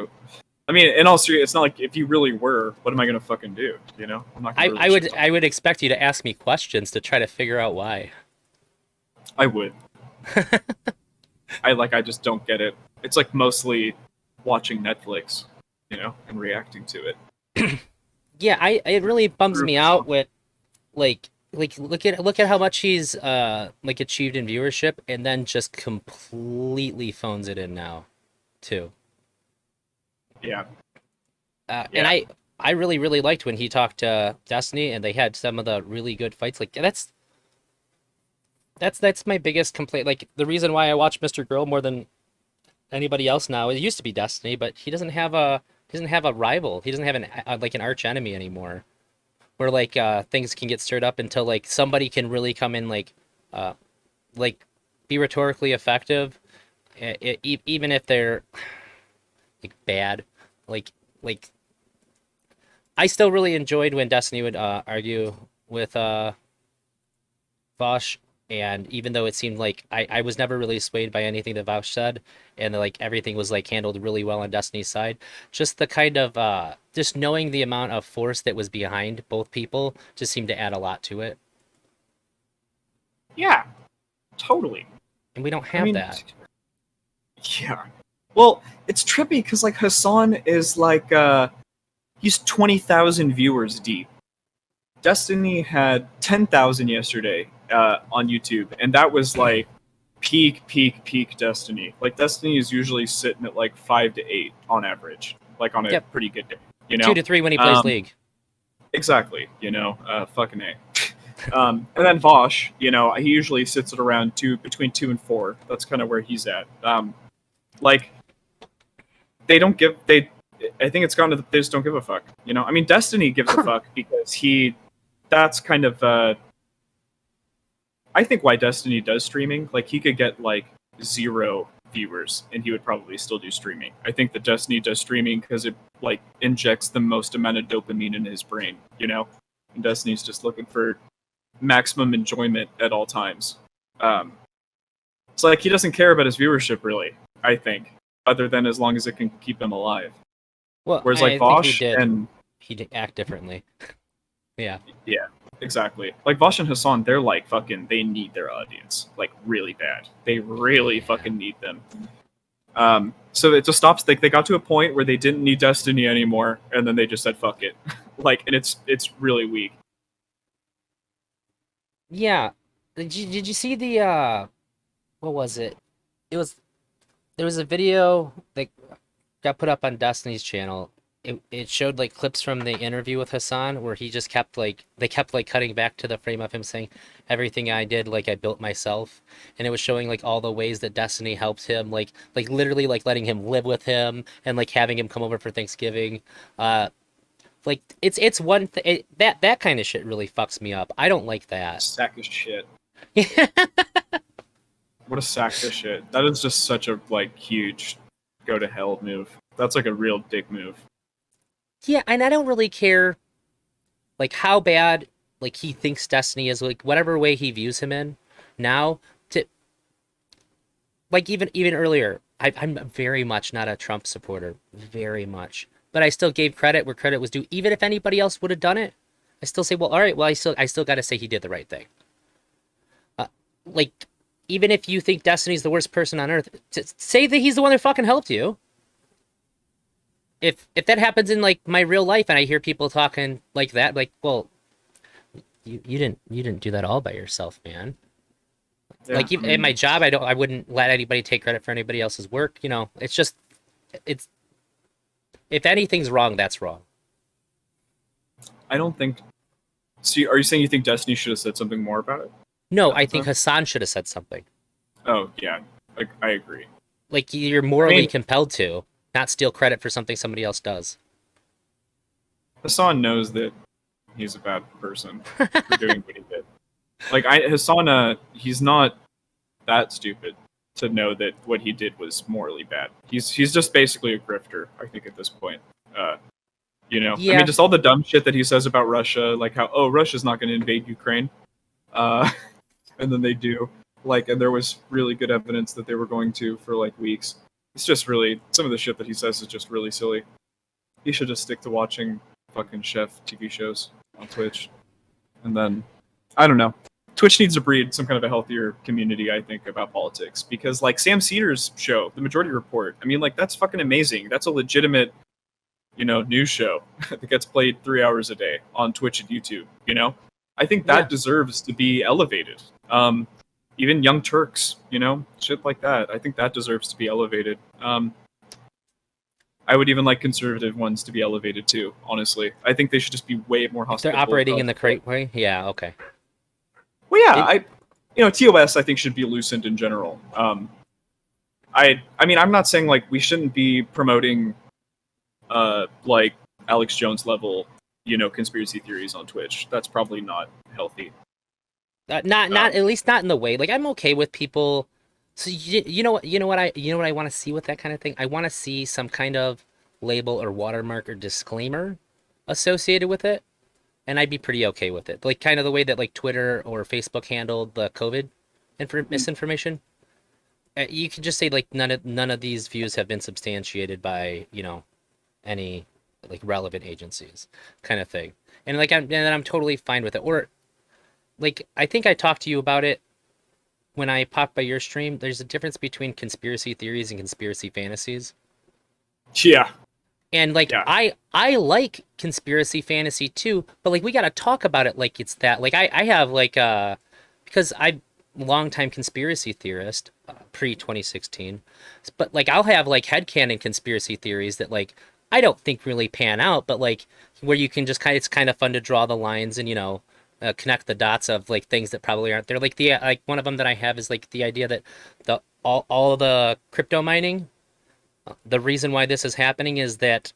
I mean, in all seriousness, it's not like if you really were, what am I gonna fucking do? You know, I'm not. Gonna I would expect you to ask me questions to try to figure out why. I would. I just don't get it. It's like mostly watching Netflix, you know, and reacting to it. Yeah, it really bums me out with like look at how much he's like achieved in viewership, and then just completely phones it in now, too. Yeah. And I really liked when he talked to Destiny, and they had some of the really good fights. Like that's my biggest complaint. Like the reason why I watch Mr. Girl more than anybody else now, it used to be Destiny, but he doesn't have a rival. He doesn't have an arch enemy anymore, where like things can get stirred up until like somebody can really come in like be rhetorically effective, even if they're like bad. Like I still really enjoyed when Destiny would argue with Vosh. And even though it seemed like I was never really swayed by anything that Vouch said, and like everything was like handled really well on Destiny's side, just the kind of just knowing the amount of force that was behind both people just seemed to add a lot to it. Yeah, totally. And we don't have that. Yeah. Well, it's trippy because like Hassan is like he's 20,000 viewers deep. Destiny had 10,000 yesterday on YouTube, and that was like peak Destiny. Like Destiny is usually sitting at like 5 to 8 on average, like on a pretty good day. You know, 2 to 3 when he plays League. Exactly. You know, fucking A. And then Vosh, he usually sits at around between 2 and 4. That's kind of where he's at. Like they don't give they. I think it's gone to they just don't give a fuck. I mean, Destiny gives a fuck because That's kind of I think why Destiny does streaming. Like he could get like 0 viewers and he would probably still do streaming. I think that Destiny does streaming because it like injects the most amount of dopamine in his brain. And Destiny's just looking for maximum enjoyment at all times. It's like he doesn't care about his viewership really. I think, other than as long as it can keep him alive. Well, Whereas I like think Vosh and he did act differently. Yeah. yeah, exactly. Like Vosh and Hassan, they're like fucking. They need their audience like really bad. They really fucking need them. So it just stops. They got to a point where they didn't need Destiny anymore, and then they just said fuck it. And it's really weak. Yeah. Did you see the what was it? There was a video that got put up on Destiny's channel. It showed like clips from the interview with Hassan where he just kept like they kept like cutting back to the frame of him saying everything I did like I built myself, and it was showing like all the ways that Destiny helped him, like literally like letting him live with him and like having him come over for Thanksgiving. Like it's one that kind of shit really fucks me up. I don't like that. Sack of shit. Yeah. What a sack of shit. That is just such a like huge go to hell move. That's like a real dick move. Yeah, and I don't really care like how bad like he thinks Destiny is, like whatever way he views him in now. To like even earlier, I'm very much not a Trump supporter, very much, but I still gave credit where credit was due. Even if anybody else would have done it, I still say, well, all right, well, I still got to say he did the right thing. Like even if you think Destiny's the worst person on earth, to say that he's the one that fucking helped you. If that happens in like my real life and I hear people talking like that, like, well, you didn't do that all by yourself, man. Yeah, Like even in my job, I wouldn't let anybody take credit for anybody else's work. It's just it's if anything's wrong, that's wrong. I don't think. So, are you saying you think Destiny should have said something more about it? No, I think Hassan should have said something. Oh yeah, I agree. Like you're morally compelled to not steal credit for something somebody else does. Hassan knows that he's a bad person for doing what he did. Like Hassan, he's not that stupid to know that what he did was morally bad. He's just basically a grifter, I think, at this point. Yeah. I mean, just all the dumb shit that he says about Russia, like how Russia's not going to invade Ukraine, and then they do. And there was really good evidence that they were going to for like weeks. It's just really some of the shit that he says is just really silly. He should just stick to watching fucking chef TV shows on Twitch, and then I don't know. Twitch needs to breed some kind of a healthier community, I think, about politics. Because, like, Sam Cedar's show, The Majority Report, I mean, like, that's fucking amazing. That's a legitimate, news show that gets played 3 hours a day on Twitch and YouTube, I think that deserves to be elevated. Even Young Turks, shit like that. I think that deserves to be elevated. I would even like conservative ones to be elevated, too, honestly. I think they should just be way more hospitable. They're operating in the correct way? Yeah, okay. Well, yeah, TOS I think should be loosened in general. I mean, I'm not saying like we shouldn't be promoting, like Alex Jones level, conspiracy theories on Twitch. That's probably not healthy. Not at least not in the way. Like I'm okay with people. So you know what I want to see with that kind of thing. I want to see some kind of label or watermark or disclaimer associated with it. And I'd be pretty okay with it. Like kind of the way that like Twitter or Facebook handled the COVID misinformation. You can just say like none of these views have been substantiated by any like relevant agencies, kind of thing. And like I'm totally fine with it. Or like I think I talked to you about it when I popped by your stream. There's a difference between conspiracy theories and conspiracy fantasies. Yeah. And like I like conspiracy fantasy too, but like we gotta talk about it like it's that. Like I have like because I'm a longtime conspiracy theorist, pre 2016, but like I'll have like headcanon conspiracy theories that like I don't think really pan out, but like where you can just it's kind of fun to draw the lines and connect the dots of like things that probably aren't there. Like the like one of them that I have is like the idea that the all the crypto mining, the reason why this is happening is that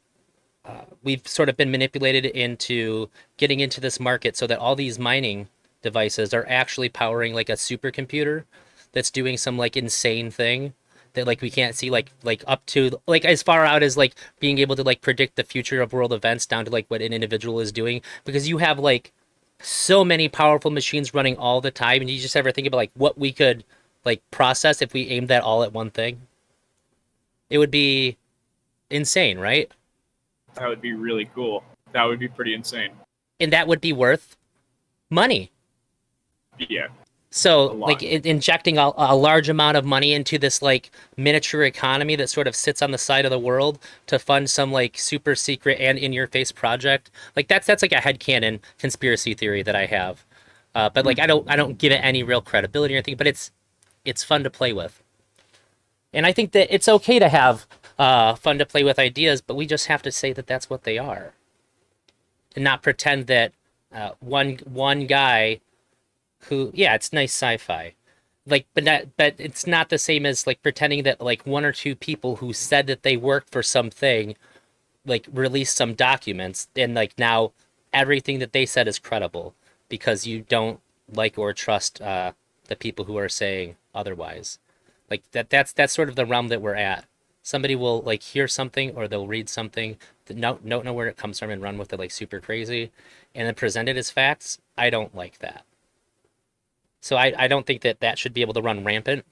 we've sort of been manipulated into getting into this market so that all these mining devices are actually powering like a supercomputer that's doing some like insane thing that like we can't see like up to like as far out as like being able to like predict the future of world events down to like what an individual is doing because you have like so many powerful machines running all the time and you just ever think about like what we could like process if we aimed that all at one thing. It would be insane, right? That would be really cool. That would be pretty insane. And that would be worth money. Yeah, a So, like lot. injecting a large amount of money into this like miniature economy that sort of sits on the side of the world to fund some like super secret and in your face project. Like that's like a headcanon conspiracy theory that I have. But like I don't give it any real credibility or anything. But it's fun to play with, and I think that it's okay to have fun to play with ideas. But we just have to say that that's what they are, and not pretend that one guy who it's nice sci-fi like but it's not the same as like pretending that like one or two people who said that they worked for something like released some documents and like now everything that they said is credible because you don't like or trust the people who are saying otherwise. Like that's sort of the realm that we're at. Somebody will like hear something or they'll read something that don't know where it comes from and run with it like super crazy and then present it as facts. I don't like that. So I don't think that that should be able to run rampant,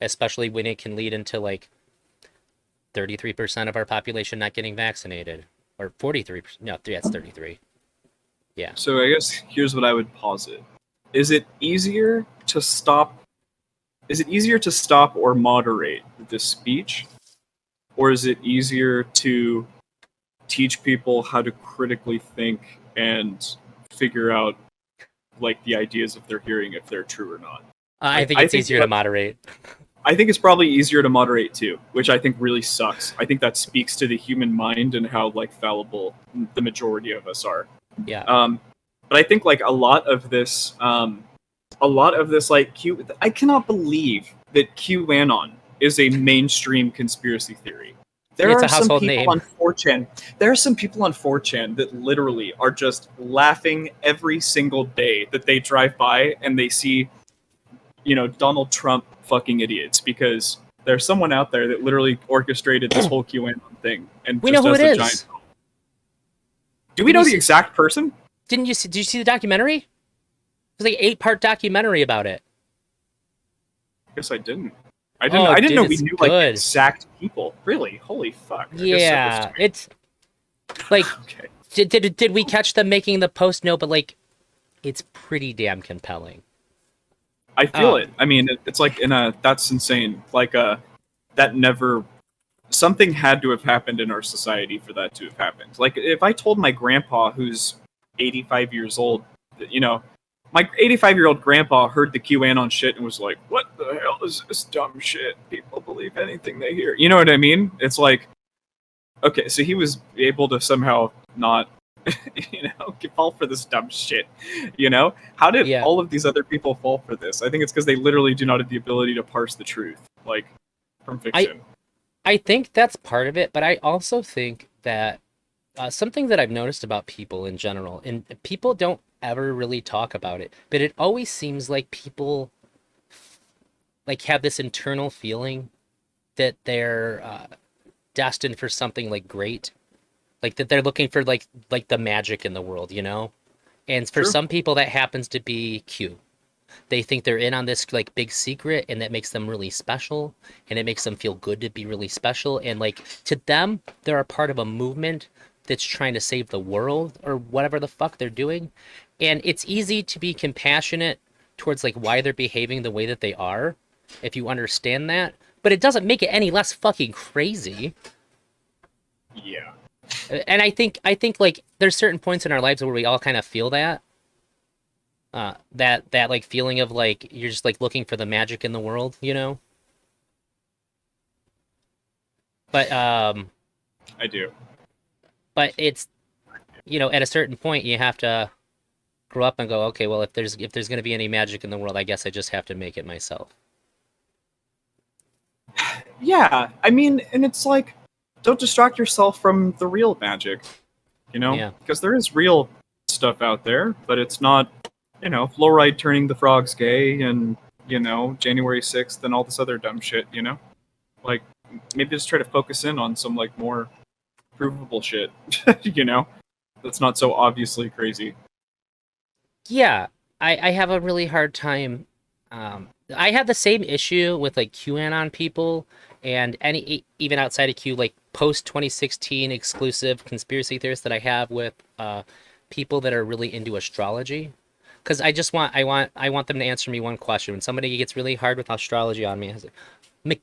especially when it can lead into like 33% of our population not getting vaccinated, or 43%. No, that's 33. Yeah. So I guess here's what I would posit: Is it easier to stop? Is it easier to stop or moderate this speech, or is it easier to teach people how to critically think and figure out like the ideas if they're hearing if they're true or not? I Like think it's easier to what moderate. I think it's probably easier to moderate too, which I think really sucks. I think that speaks to the human mind and how like fallible the majority of us are. Yeah. Um, but I think like a lot of this like I cannot believe that QAnon is a mainstream conspiracy theory. There It's are a some household people name. on 4chan. There are some people on 4chan that literally are just laughing every single day that they drive by and they see, Donald Trump fucking idiots because there's someone out there that literally orchestrated this whole QAnon thing and We know just who does it a giant. is. Do we Didn't know you the see, exact person? didn't you see, did you see the documentary? It was like an 8-part documentary about it. I guess I didn't. I didn't. Oh, I didn't dude, know we it's knew like the good. exact people. Really? Holy fuck! I guess send this to Yeah, me. it's like Okay. did we catch them making the post? No, but like it's pretty damn compelling. I feel it. Um, I mean, it's like that's insane. Like that never. Something had to have happened in our society for that to have happened. Like if I told my grandpa, who's 85 years old, that, my 85-year-old grandpa heard the QAnon shit and was like, "What the hell is this dumb shit? People believe anything they hear." You know what I mean? It's like, okay, so he was able to somehow not, fall for this dumb shit. How did yeah, all of these other people fall for this? I think it's because they literally do not have the ability to parse the truth, like from I fiction. I think that's part of it, but I also think that something that I've noticed about people in general, and people don't ever really talk about it, but it always seems like people like have this internal feeling that they're destined for something like great, like that they're looking for like the magic in the world, you know? And for True. some people that happens to be Q. They think they're in on this like big secret and that makes them really special and it makes them feel good to be really special and like to them they're a part of a movement that's trying to save the world or whatever the fuck they're doing. And it's easy to be compassionate towards like why they're behaving the way that they are if you understand that, but it doesn't make it any less fucking crazy. Yeah. And I think like there's certain points in our lives where we all kind of feel that that like feeling of like you're just like looking for the magic in the world, you know? But I do. but it's at a certain point you have to grow up and go, okay, well, if there's going to be any magic in the world, I guess I just have to make it myself. Yeah, I mean, and it's like, don't distract yourself from the real magic, Yeah. because there is real stuff out there, but it's not, fluoride turning the frogs gay and, January 6th and all this other dumb shit. Like, maybe just try to focus in on some, like, more provable shit, that's not so obviously crazy. Yeah, I have a really hard time. I have the same issue with like QAnon people and even outside of Q, like post 2016 exclusive conspiracy theorists that I have with people that are really into astrology. Because I want them to answer me one question. When somebody gets really hard with astrology on me, I say,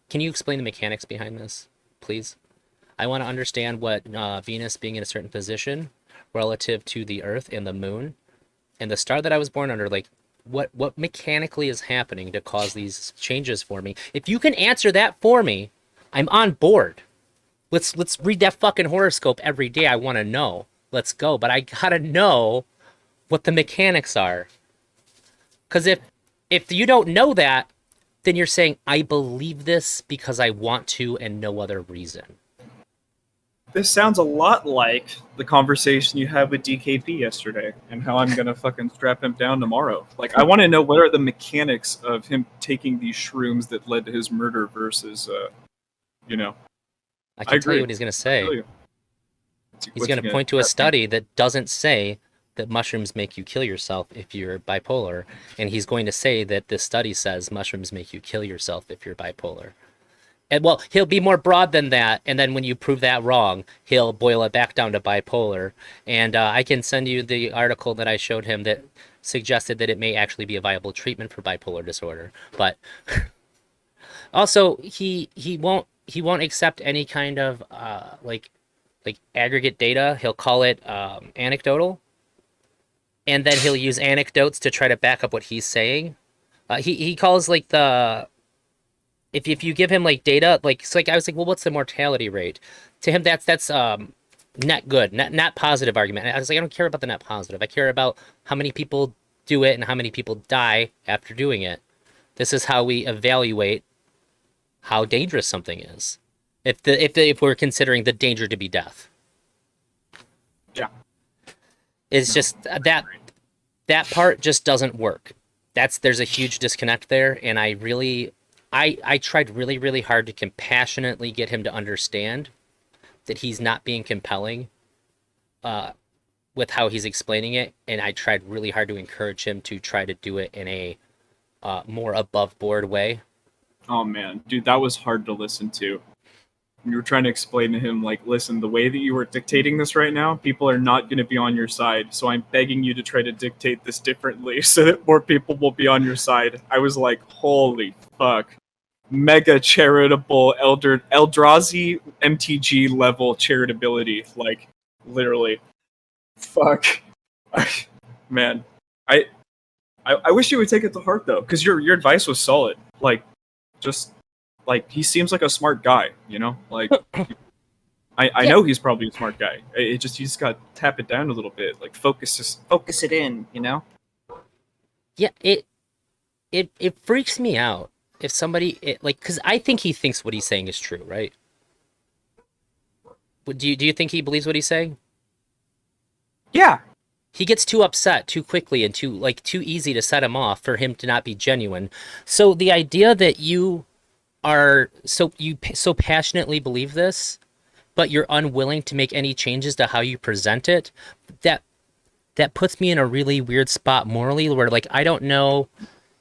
Can you explain the mechanics behind this, please? I want to understand what Venus being in a certain position relative to the Earth and the Moon and the star that I was born under, like what mechanically is happening to cause these changes for me. If you can answer that for me, I'm on board. Let's read that fucking horoscope every day. I want to know. Let's go. But I gotta know what the mechanics are. Because if you don't know that, then you're saying I believe this because I want to and no other reason. This sounds a lot like the conversation you had with DKP yesterday and how I'm gonna fucking strap him down tomorrow. Like, I want to know what are the mechanics of him taking these shrooms that led to his murder versus, you know. I I can tell you agree. what he's gonna I feel say. you. He's What's going he to gonna point to a strap me? study that doesn't say that mushrooms make you kill yourself if you're bipolar, and he's going to say that this study says mushrooms make you kill yourself if you're bipolar. And well, he'll be more broad than that, and then when you prove that wrong, he'll boil it back down to bipolar. And I can send you the article that I showed him that suggested that it may actually be a viable treatment for bipolar disorder. But also, he won't accept any kind of like aggregate data. He'll call it anecdotal, and then he'll use anecdotes to try to back up what he's saying. He calls like the if you give him like data, like it's like I was like, well, what's the mortality rate? To him, that's net good, not positive argument. I was like, I don't care about the net positive. I care about how many people do it and how many people die after doing it. This is how we evaluate how dangerous something is. If we're considering the danger to be death, Yeah. it's No. just that part just doesn't work. There's a huge disconnect there, and I tried really really hard to compassionately get him to understand that he's not being compelling with how he's explaining it, and I tried really hard to encourage him to try to do it in a more above board way. Oh man, dude, that was hard to listen to. You were trying to explain to him, like, listen, the way that you are dictating this right now, people are not going to be on your side. So I'm begging you to try to dictate this differently so that more people will be on your side. I was like, holy fuck. Mega charitable Eldrazi MTG level charitability. Like, literally. Fuck. Man. I, I wish you would take it to heart, though, because your advice was solid. Like, just like he seems like a smart guy. Like I Yeah, know he's probably a smart guy. You just got to tap it down a little bit, like focus it in. yeah. It freaks me out if somebody like because I think he thinks what he's saying is true, right? Do you think he believes what he's saying? Yeah, He gets too upset too quickly and too easy to set him off for him to not be genuine. So the idea that you so passionately believe this, but you're unwilling to make any changes to how you present it, that that puts me in a really weird spot morally where like I don't know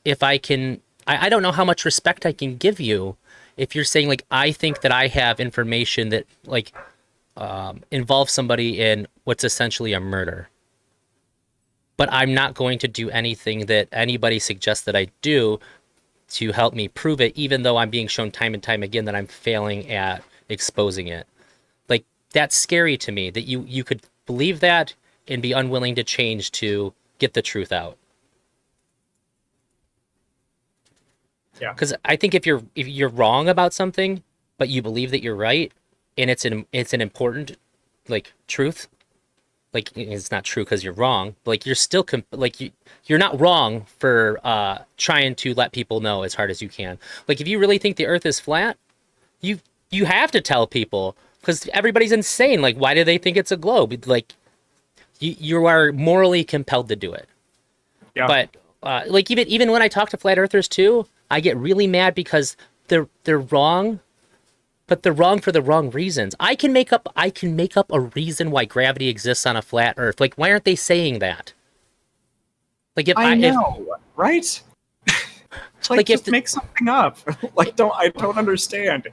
if I can I don't know how much respect I can give you if you're saying like I think that I have information that like involves somebody in what's essentially a murder. But I'm not going to do anything that anybody suggests that I do to help me prove it, even though I'm being shown time and time again that I'm failing at exposing it. Like that's scary to me that you could believe that and be unwilling to change to get the truth out. yeah, Because I think if you're wrong about something, but you believe that you're right, and it's an important like truth, like it's not true because you're wrong. But like you're still you're not wrong for trying to let people know as hard as you can. Like if you really think the Earth is flat, you you have to tell people because everybody's insane. Like why do they think it's a globe? Like you are morally compelled to do it. Yeah. But like even when I talk to flat earthers too, I get really mad because they're wrong, but they're wrong for the wrong reasons. I can make up a reason why gravity exists on a flat Earth. Like why aren't they saying that? Like I if know, right? It's like, like if just make something up. I don't understand.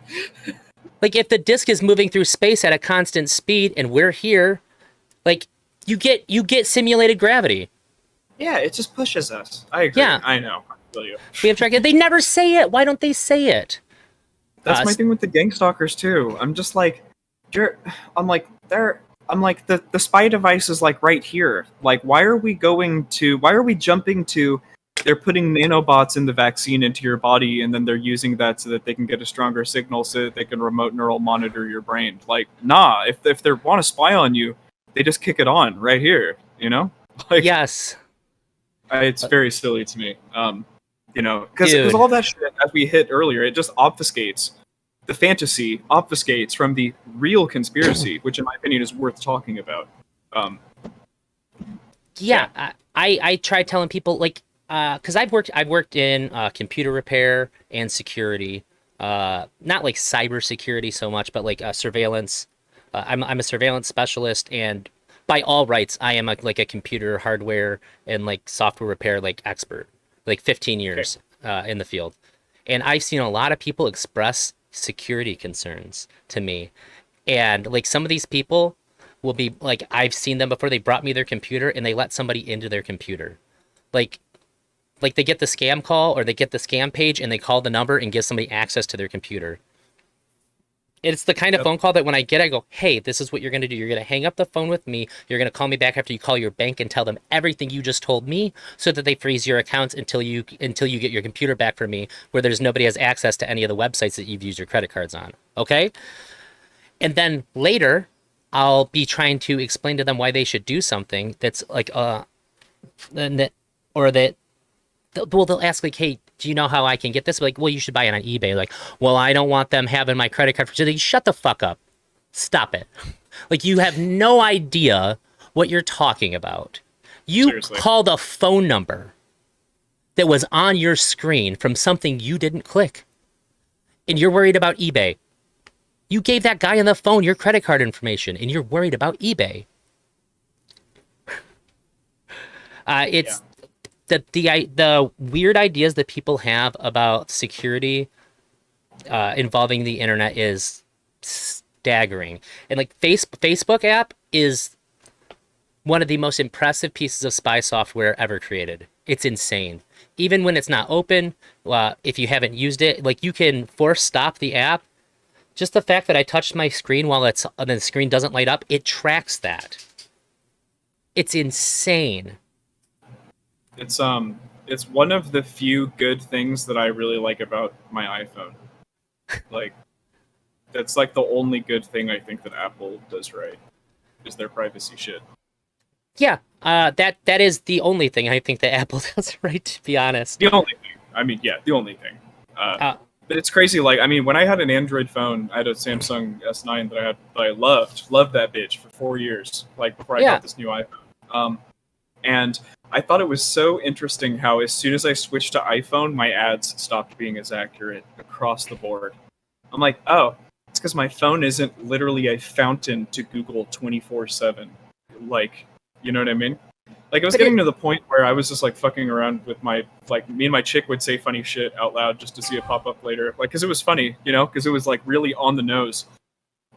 like if the disk is moving through space at a constant speed and we're here, like you get simulated gravity. Yeah, it just pushes us. I agree. Yeah, I know. I feel you. we have track. They never say it. Why don't they say it? That's my S- thing with the gang stalkers too. I'm just like, you're. I'm like, they're. I'm like the spy device is like right here. Like, why are we going to? Why are we jumping to? They're putting nanobots in the vaccine into your body, and then they're using that so that they can get a stronger signal, so that they can remote neural monitor your brain. Like, nah. If they want to spy on you, they just kick it on right here. You know, like yes, it's very silly to me. Because dude. all that shit, as we hit earlier, it just obfuscates the fantasy, obfuscates from the real conspiracy, which in my opinion is worth talking about. Um, Yeah, I try telling people like because I've worked in computer repair and security, not like cyber security so much, but like surveillance. I'm a surveillance specialist, and by all rights, I am like a computer hardware and like software repair like expert. Like 15 okay. years in the field, and I've seen a lot of people express security concerns to me, and like some of these people will be like I've seen them before. They brought me their computer and they let somebody into their computer. Like like they get the scam call or they get the scam page and they call the number and give somebody access to their computer. It's the kind of Yep. phone call that when I get, I go, hey, this is what you're going to do. You're going to hang up the phone with me. You're going to call me back after you call your bank and tell them everything you just told me so that they freeze your accounts until you get your computer back from me where there's nobody has access to any of the websites that you've used your credit cards on. Okay? And then later, I'll be trying to explain to them why they should do something that's like that or that they'll ask like, "Hey, do you know how I can get this?" Like, "Well, you should buy it on eBay." Like, "Well, I don't want them having my credit card." So they shut the fuck up. Stop it. Like, you have no idea what you're talking about. You Seriously. called a phone number that was on your screen from something you didn't click, and you're worried about eBay. You gave that guy on the phone your credit card information, and you're worried about eBay. Yeah. It's the weird ideas that people have about security involving the internet is staggering. And like Facebook app is one of the most impressive pieces of spy software ever created. It's insane. Even when it's not open, if you haven't used it, like you can force stop the app. Just the fact that I touched my screen while the screen doesn't light up, it tracks that. It's insane. It's one of the few good things that I really like about my iPhone. Like, that's like the only good thing I think that Apple does right is their privacy shit. Yeah, that is the only thing I think that Apple does right, to be honest. The only thing. I mean, yeah, the only thing. Uh, But it's crazy. Like, I mean, when I had an Android phone, I had a Samsung S9 that I loved that bitch for 4 years. Like before I yeah, got this new iPhone. And I thought it was so interesting how as soon as I switched to iPhone, my ads stopped being as accurate across the board. I'm like, oh, it's because my phone isn't literally a fountain to Google 24/7. Like, you know what I mean? Like, I was but getting to the point where I was just like fucking around with me and my chick would say funny shit out loud just to see it pop up later. Like, because it was funny, because it was like really on the nose.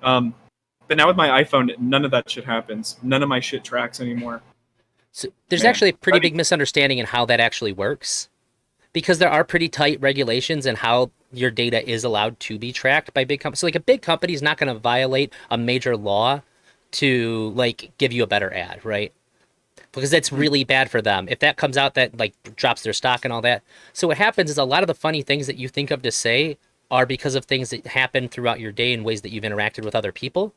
But now with my iPhone, none of that shit happens. None of my shit tracks anymore. so there's Man, actually a pretty I mean, big misunderstanding in how that actually works, because there are pretty tight regulations in how your data is allowed to be tracked by big companies. So like a big company is not going to violate a major law to like give you a better ad, right? Because that's really bad for them. If that comes out, that like drops their stock and all that. So what happens is a lot of the funny things that you think of to say are because of things that happen throughout your day in ways that you've interacted with other people.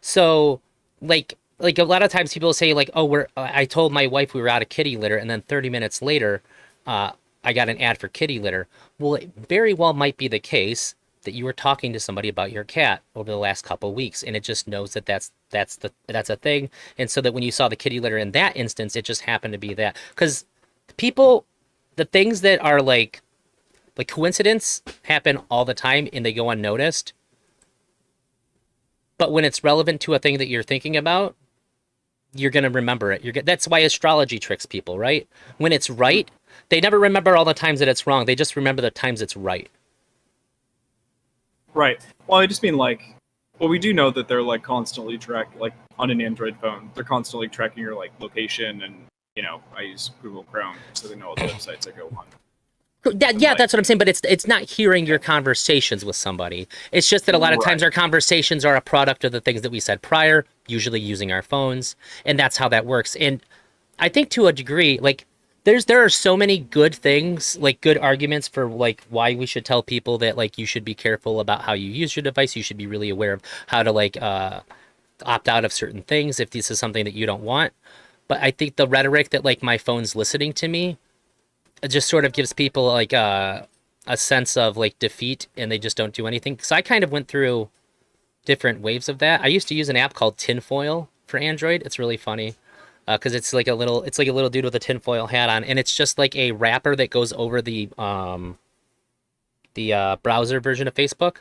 So like like a lot of times people say like, oh, I told my wife we were out of kitty litter, and then 30 minutes later, uh, I got an ad for kitty litter. Well, it very well might be the case that you were talking to somebody about your cat over the last couple of weeks, and it just knows that that's a thing, and so that when you saw the kitty litter in that instance, it just happened to be that because people, the things that are like coincidence happen all the time and they go unnoticed. But when it's relevant to a thing that you're thinking about, you're gonna remember it. That's why astrology tricks people, right? When it's right, they never remember all the times that it's wrong. They just remember the times it's right. Right. Well, I just mean like, well, we do know that they're like constantly like on an Android phone, they're constantly tracking your like location, and I use Google Chrome, so they know what websites I go on. Yeah, that's what I'm saying. But it's not hearing your conversations with somebody. It's just that a lot of times Right. our conversations are a product of the things that we said prior, usually using our phones, and that's how that works. And I think to a degree, like there are so many good things, like good arguments for like why we should tell people that like you should be careful about how you use your device. You should be really aware of how to like opt out of certain things if this is something that you don't want. But I think the rhetoric that like my phone's listening to me, it just sort of gives people like a sense of like defeat and they just don't do anything. So I kind of went through different waves of that. I used to use an app called Tinfoil for Android. It's really funny because it's like a little dude with a tinfoil hat on, and it's just like a wrapper that goes over the browser version of Facebook,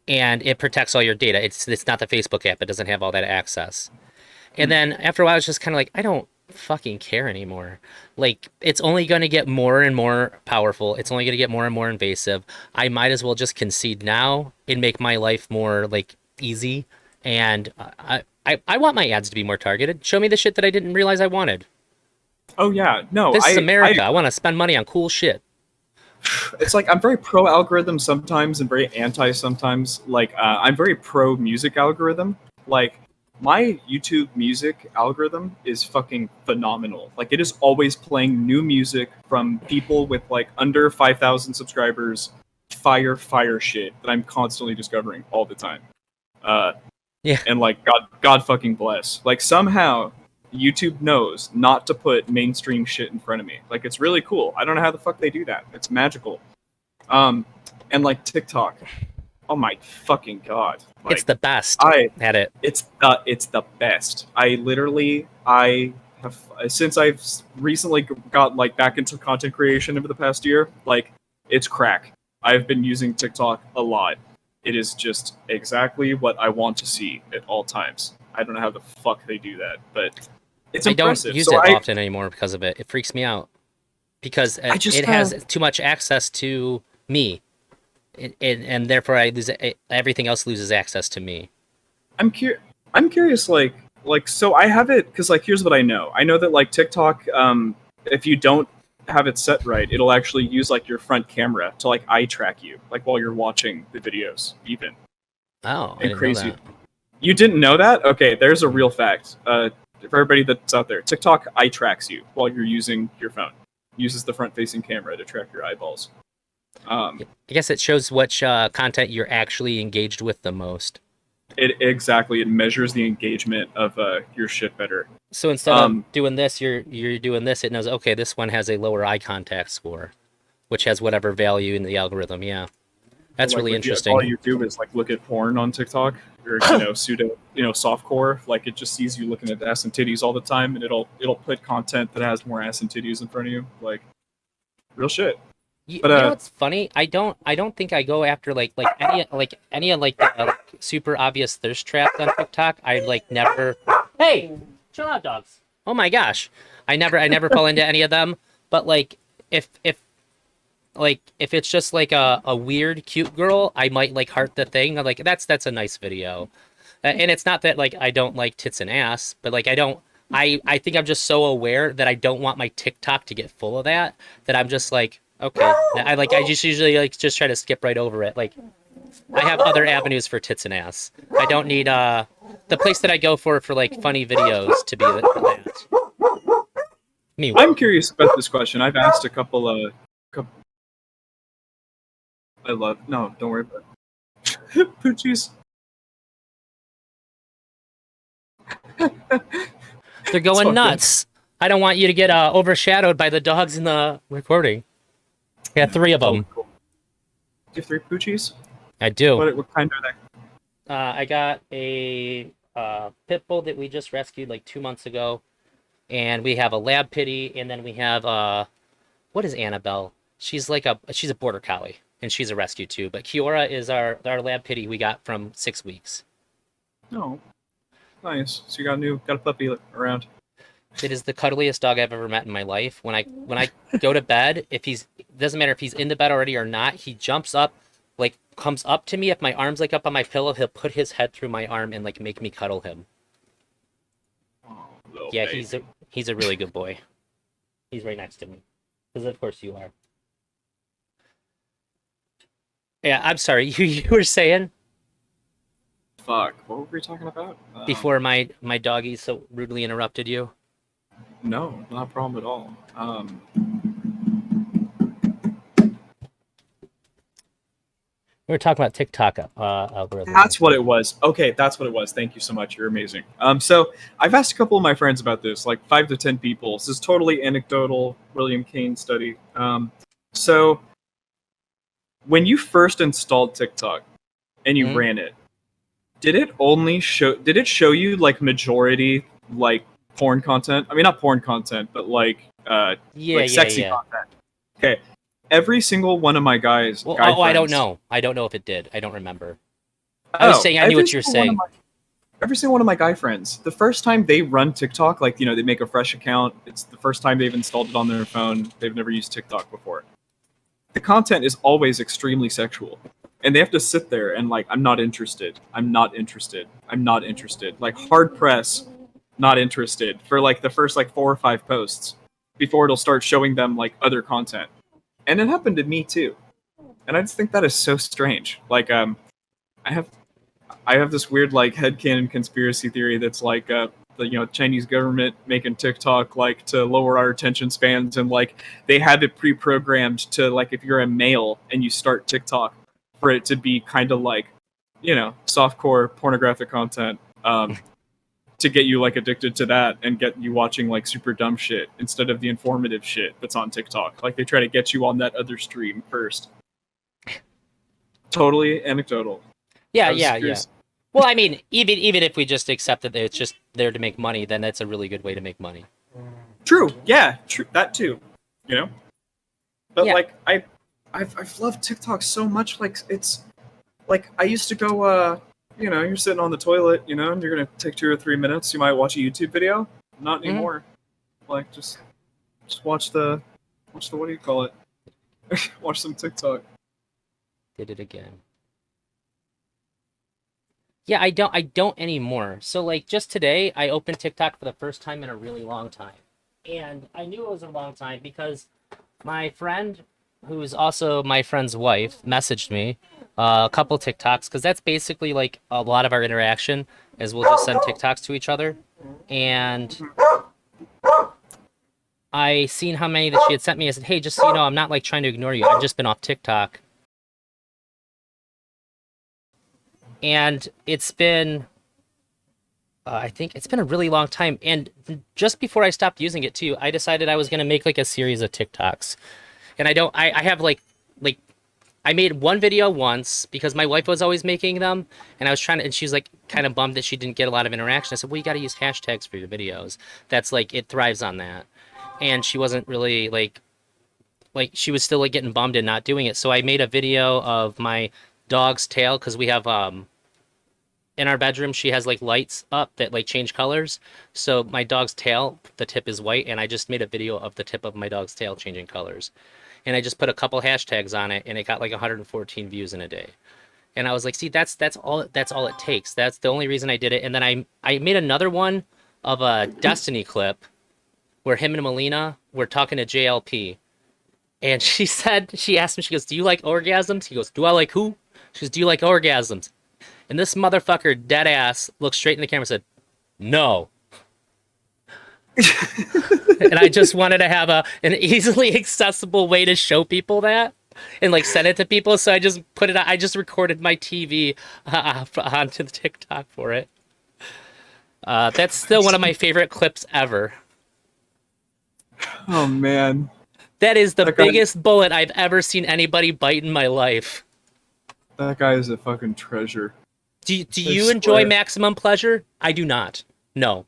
and it protects all your data. It's not the Facebook app. It doesn't have all that access. And then after a while, it's just kind of like I don't fucking care anymore. Like it's only going to get more and more powerful. It's only going to get more and more invasive. I might as well just concede now and make my life more like easy. And I want my ads to be more targeted. Show me the shit that I didn't realize I wanted. Oh yeah, no, This is I America. I want to spend money on cool shit. it's like I'm very pro algorithm sometimes and very anti sometimes. Like I'm very pro music algorithm. Like my YouTube music algorithm is fucking phenomenal. Like it is always playing new music from people with like under 5,000 subscribers, fire shit that I'm constantly discovering all the time. Uh, Yeah. and like God fucking bless. Like somehow YouTube knows not to put mainstream shit in front of me. Like it's really cool. I don't know how the fuck they do that. It's magical. Um, and like TikTok. Oh my fucking god! It's Like the best I, at it. it's the best. I have since I've recently got like back into content creation over the past year. Like it's crack. I've been using TikTok a lot. It is just exactly what I want to see at all times. I don't know how the fuck they do that, but it's I don't impressive. use So it I often anymore because of it. It freaks me out because I just it has too much access to me, and therefore I lose it. Everything else loses access to me. I'm curious. I'm curious. Like so I have it because like here's what I know. I know that like TikTok, if you don't have it set right, it'll actually use like your front camera to like eye track you, like while you're watching the videos, even Oh, I and didn't know crazy. that. You didn't know that? Okay, there's a real fact. For everybody that's out there, TikTok eye tracks you while you're using your phone. Uses the front-facing camera to track your eyeballs. Um, I guess it shows which content you're actually engaged with the most. it measures the engagement of your shit better. So instead of Um, doing this, you're doing this. It knows, okay, this one has a lower eye contact score, which has whatever value in the algorithm. Yeah, So that's like really if you all interesting. you do is like look at porn on TikTok or pseudo softcore, like it just sees you looking at ass and titties all the time, and it'll put content that has more ass and titties in front of you, like real shit. But You know what's funny? I don't think I go after any of like the like, super obvious thirst traps on TikTok. I like never. Hey, chill out, dogs. Oh my gosh, I never fall into any of them. But like if it's just like a weird cute girl, I might like heart the thing. I'm like that's a nice video. And it's not that like I don't like tits and ass, but like I don't. I think I'm just so aware that I don't want my TikTok to get full of that I'm just like okay. I just usually like just try to skip right over it. Like I have other avenues for tits and ass. I don't need the place that I go for like funny videos to be that. Me. I'm curious about this question. I've asked a couple of. I love no, don't worry about it. Poochies. They're It's going fucked up. nuts. I don't want you to get overshadowed by the dogs in the recording. I got 3 of Oh, them. cool. Do you have 3 poochies? I do. What kind are they? I got a pit bull that we just rescued like 2 months ago, and we have a lab pitty, and then we have what is Annabelle? She's a border collie, and she's a rescue too. But Kiora is our lab pitty we got from 6 weeks. Oh, nice. So you got a puppy around. It is the cuddliest dog I've ever met in my life. When I go to bed, if he's doesn't matter if he's in the bed already or not, he jumps up, like comes up to me. If my arm's like up on my pillow, he'll put his head through my arm and like make me cuddle him. Oh, little Yeah, baby. he's a really good boy. He's right next to me, because of course you are. Yeah, I'm sorry. You were saying Fuck. What were we talking about? before my doggy so rudely interrupted you. No, not a problem at all. We were talking about TikTok algorithm. That's what it was. Okay, that's what it was. Thank you so much. You're amazing. So I've asked a couple of my friends about this, like 5 to 10 people. This is totally anecdotal, William Kane study. So when you first installed TikTok and you Mhm. ran it, did it show you like majority like porn content? I mean, not porn content, but like Yeah, sexy yeah. content. Okay. Every single one of my guy I don't friends. know. I don't know if it did. I don't remember. I was saying I knew every what you were single one of saying. every single one of my guy friends, the first time they run TikTok, like, they make a fresh account, it's the first time they've installed it on their phone, they've never used TikTok before. The content is always extremely sexual. And they have to sit there and like, I'm not interested. I'm not interested. I'm not interested. Like hard press, not interested for like the first like 4 or 5 posts before it'll start showing them like other content. And it happened to me too. And I just think that is so strange. Like, I have this weird like headcanon conspiracy theory that's like the Chinese government making TikTok like to lower our attention spans, and like they have it pre-programmed to like if you're a male and you start TikTok for it to be kind of like softcore pornographic content, to get you like addicted to that and get you watching like super dumb shit instead of the informative shit that's on TikTok. Like they try to get you on that other stream first. Totally anecdotal. Yeah, I was yeah. curious. Well, I mean, even if we just accept that it's just there to make money, then that's a really good way to make money. True. Yeah. True. That too. But Yeah. like I've loved TikTok so much. Like it's like I used to go. You're sitting on the toilet. And you're gonna take 2 or 3 minutes. You might watch a YouTube video. Not Mhm. anymore. Like just watch the what do you call it? Watch some TikTok. Did it again. Yeah, I don't anymore. So like just today, I opened TikTok for the first time in a really long time. And I knew it was a long time because my friend, who is also my friend's wife, messaged me a couple TikToks, because that's basically like a lot of our interaction is we'll just send TikToks to each other. And I seen how many that she had sent me. I said, hey, just so you know, I'm not like trying to ignore you. I've just been off TikTok. And it's been, I think it's been a really long time. And just before I stopped using it too, I decided I was going to make like a series of TikToks. And I have like, I made one video once because my wife was always making them. And I was trying to, and she's like kind of bummed that she didn't get a lot of interaction. I said, well, you got to use hashtags for your videos. That's like, it thrives on that. And she wasn't really like she was still like getting bummed and not doing it. So I made a video of my dog's tail, because we have in our bedroom she has like lights up that like change colors. So my dog's tail, the tip is white, and I just made a video of the tip of my dog's tail changing colors. And I just put a couple hashtags on it, and it got like 114 views in a day. And I was like, see, that's all it takes. That's the only reason I did it. And then I made another one of a Destiny clip where him and Melina were talking to JLP. And she asked me, she goes, do you like orgasms? He goes, do I like who? She goes, do you like orgasms? And this motherfucker, dead ass, looked straight in the camera and said, no. And I just wanted to have an easily accessible way to show people that and like send it to people. So I just I just recorded my TV onto the TikTok for it. That's still one of my favorite clips ever. Oh man, That is the that guy, biggest bullet I've ever seen anybody bite in my life. that guy is a fucking treasure. Do I you enjoy swear. maximum pleasure? I do not. No.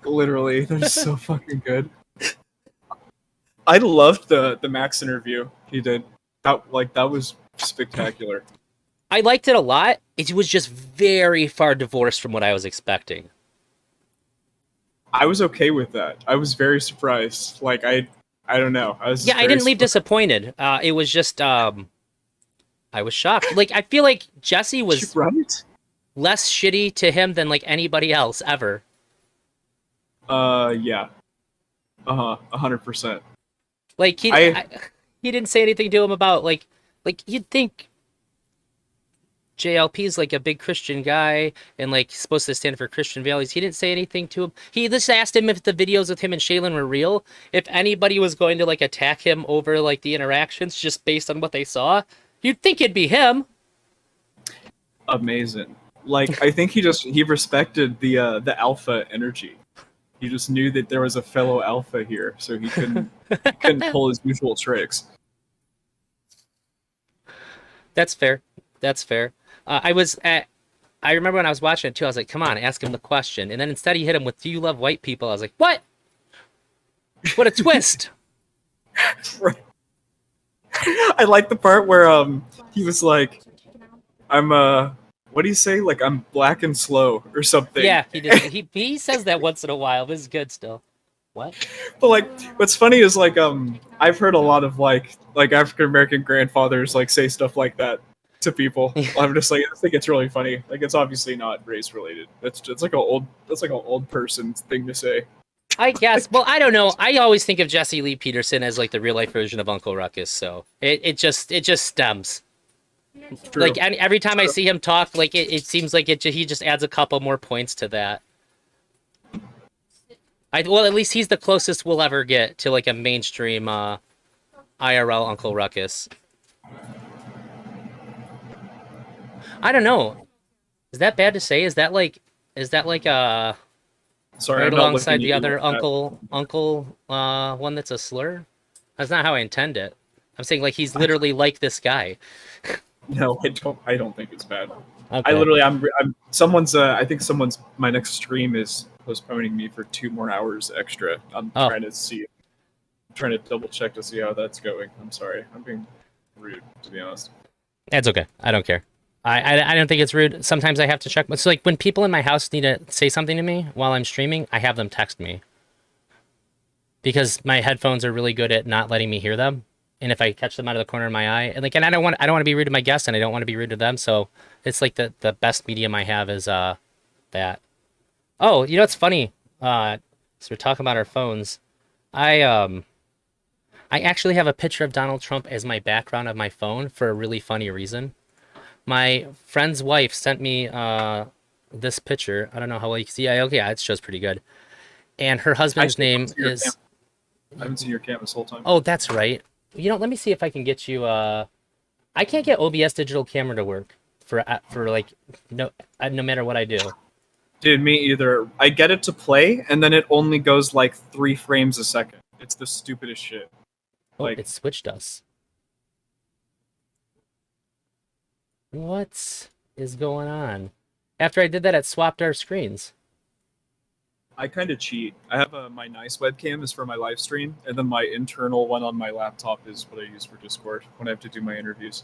Literally, they're so fucking good. I loved the Max interview he did. That was spectacular. I liked it a lot. It was just very far divorced from what I was expecting. I was okay with that. I was very surprised. Like I don't know. I was Yeah, just I very didn't leave surprised. disappointed. It was just I was shocked. Like I feel like Jesse was Right? less shitty to him than like anybody else ever. Yeah. 100%. Like I he didn't say anything to him about like you'd think JLP's like a big Christian guy and like supposed to stand for Christian values. He didn't say anything to him. He just asked him if the videos with him and Shaylin were real. If anybody was going to like attack him over like the interactions just based on what they saw, you'd think it'd be him. amazing. Like I think he respected the alpha energy. He just knew that there was a fellow alpha here, so he couldn't pull his usual tricks. That's fair. That's fair. I was at. I remember when I was watching it too. I was like, "Come on, ask him the question." And then instead, he hit him with, "Do you love white people?" I was like, "What? What a twist!" Right. I like the part where he was like, "I'm what do you say? Like I'm black and slow or something." Yeah, he did. He says that once in a while. But it's good still. What? But like, what's funny is like I've heard a lot of like African American grandfathers like say stuff like that to people. I'm just like I think it's really funny. Like it's obviously not race related. It's like an old person thing to say. I guess. Well, I don't know. I always think of Jesse Lee Peterson as like the real life version of Uncle Ruckus. So it just stems. True. Like every time I True. see him talk, like it seems like he just adds a couple more points to that. Well, at least he's the closest we'll ever get to like a mainstream IRL Uncle Ruckus. I don't know. Is that bad to say? Is that like Sorry, right I'm not alongside looking at the you other like that. uncle one that's a slur? That's not how I intend it. I'm saying like he's literally like this guy. No, I don't. I don't think it's bad. I Okay. literally, I'm. Someone's. I think someone's. My next stream is postponing me for 2 more hours extra. I'm Oh, trying to see. Trying to double check to see how that's going. I'm sorry. I'm being rude, to be honest. that's okay. I don't care. I don't think it's rude. Sometimes I have to check. So like when people in my house need to say something to me while I'm streaming, I have them text me because my headphones are really good at not letting me hear them. And if I catch them out of the corner of my eye, and I don't want to be rude to my guests, and I don't want to be rude to them. So it's like the best medium I have is that. Oh, you know what's funny? So we're talking about our phones. I I actually have a picture of Donald Trump as my background of my phone for a really funny reason. My friend's wife sent me this picture. I don't know how well you can see. Okay, yeah, it shows pretty good. And her husband's Actually, name is. I haven't seen your cam this whole time. Oh, that's right. Let me see if I can get you. I can't get OBS digital camera to work for like no matter what I do. Dude, me either. I get it to play, and then it only goes like 3 frames a second. It's the stupidest shit. Oh, Like, it switched us. What is going on? After I did that, it swapped our screens. I kind of cheat. I have my nice webcam is for my live stream, and then my internal one on my laptop is what I use for Discord when I have to do my interviews.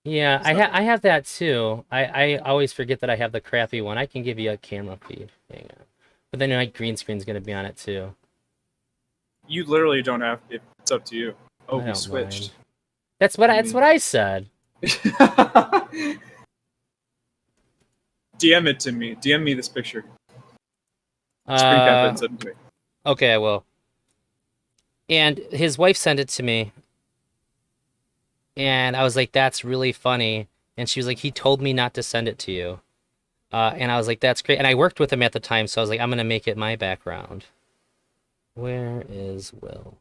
Yeah, So I have that too. I always forget that I have the crappy one. I can give you a camera feed. Hang on. But then my green screen's gonna be on it too. you literally don't have. It's up to you. Oh, I we don't switched. mind. That's what I said. DM it to me. DM me this picture. Screen cap it and send it to me. Okay, I will. And his wife sent it to me, and I was like, "That's really funny." And she was like, "He told me not to send it to you." And I was like, "That's great." And I worked with him at the time, so I was like, "I'm gonna make it my background." Where is Will?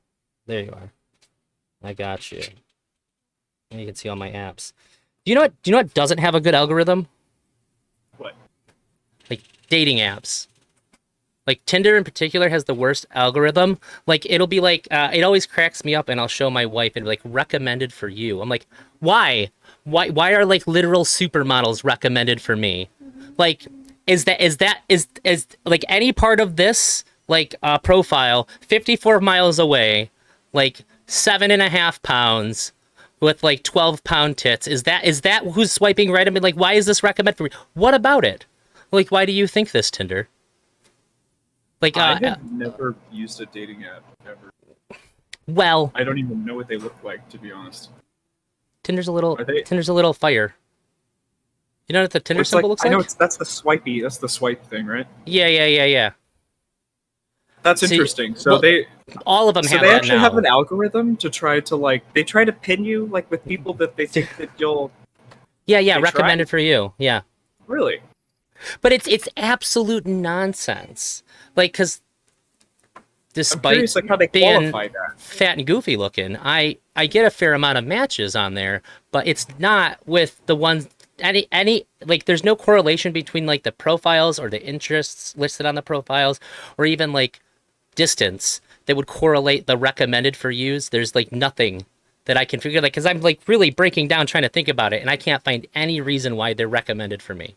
There you are. I got you. And you can see all my apps. Do you know what? Do you know what doesn't have a good algorithm? What? Like dating apps. Like Tinder in particular has the worst algorithm. Like it'll be like it always cracks me up, and I'll show my wife and be like recommended for you. I'm like, why? Why are like literal supermodels recommended for me? Like, is like any part of this like profile 54 miles away, like 7.5 pounds with like 12-pound tits? Is that who's swiping right? I mean, like, why is this recommended for me? What about it? Like, why do you think this, Tinder? Like, I have never used a dating app ever. well, I don't even know what they look like, to be honest. Tinder's a Are they? little fire. You know what the Tinder It's symbol like looks I know like? that's the swipey. That's the swipe thing, right? Yeah. That's See, interesting. So well, they all of them so have they that actually have now. an algorithm to try to like they try to pin you like with people that they think that you'll Yeah, they try. recommended for you. Yeah, Really? but it's absolute nonsense. Like, because I'm despite curious like how they being qualify that. fat and goofy looking, I get a fair amount of matches on there, but it's not with the ones any like there's no correlation between like the profiles or the interests listed on the profiles or even like distance that would correlate the recommended for use. There's like nothing that I can figure like because I'm like really breaking down trying to think about it and I can't find any reason why they're recommended for me.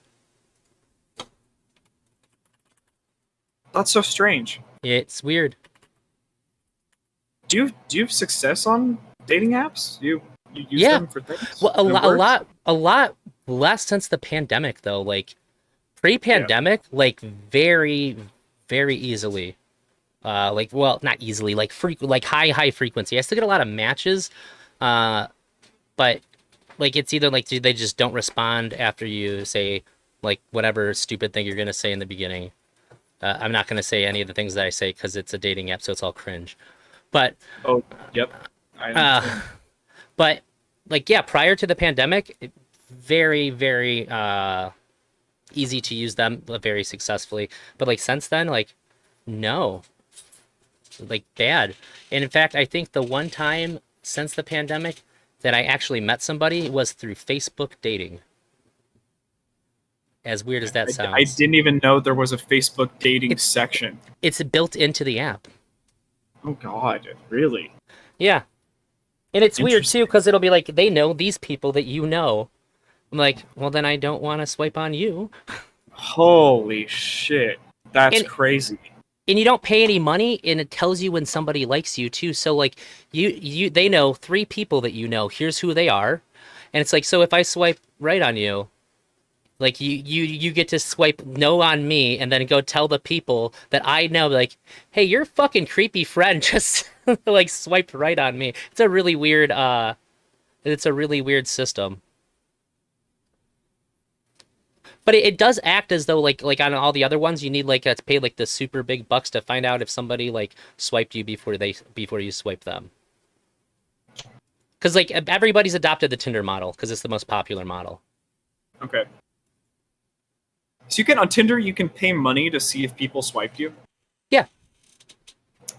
That's so strange. It's weird. Do you have success on dating apps? You use Yeah. them for things? Well, And it works? a lot less since the pandemic though. Like Yeah. pre-pandemic, like very, very easily. Like well, not easily, like like high frequency. I still get a lot of matches, uh, but like it's either like they just don't respond after you say like whatever stupid thing you're gonna say in the beginning. I'm not gonna say any of the things that I say because it's a dating app, so it's all cringe. But Oh, yep. I uh, understand. but like yeah, prior to the pandemic, very easy to use them very successfully. But like since then, like no, like bad. And in fact, I think the one time since the pandemic that I actually met somebody was through Facebook dating. As weird as that I sounds, didn't even know there was a Facebook dating it's section. it's built into the app. Oh God, really? Yeah, and it's weird too Interesting. because it'll be like they know these people that you know. I'm like, well, then I don't want to swipe on you. Holy shit. That's And crazy. and you don't pay any money, and it tells you when somebody likes you too. So like they know 3 people that you know. Here's who they are, and it's like so if I swipe right on you, like you get to swipe no on me, and then go tell the people that I know, like, hey, your fucking creepy friend just like swiped right on me. It's a really weird system. But it does act as though like on all the other ones you need like to pay like the super big bucks to find out if somebody like swiped you before you swipe them. Because like everybody's adopted the Tinder model because it's the most popular model. Okay. So you can on Tinder you can pay money to see if people swiped you. Yeah.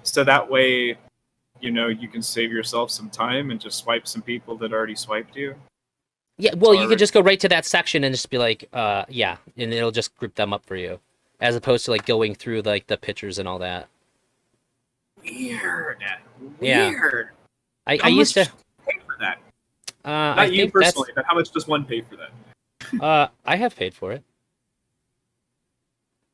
So that way, you can save yourself some time and just swipe some people that already swiped you. Yeah, It's well, you could already just go right to that section and just be like, yeah, and it'll just group them up for you, as opposed to like going through like the pictures and all that. weird. Yeah, Weird. I How used much to. do you pay for that? I Not you think that's. personally, but how much does one pay for that? I have paid for it,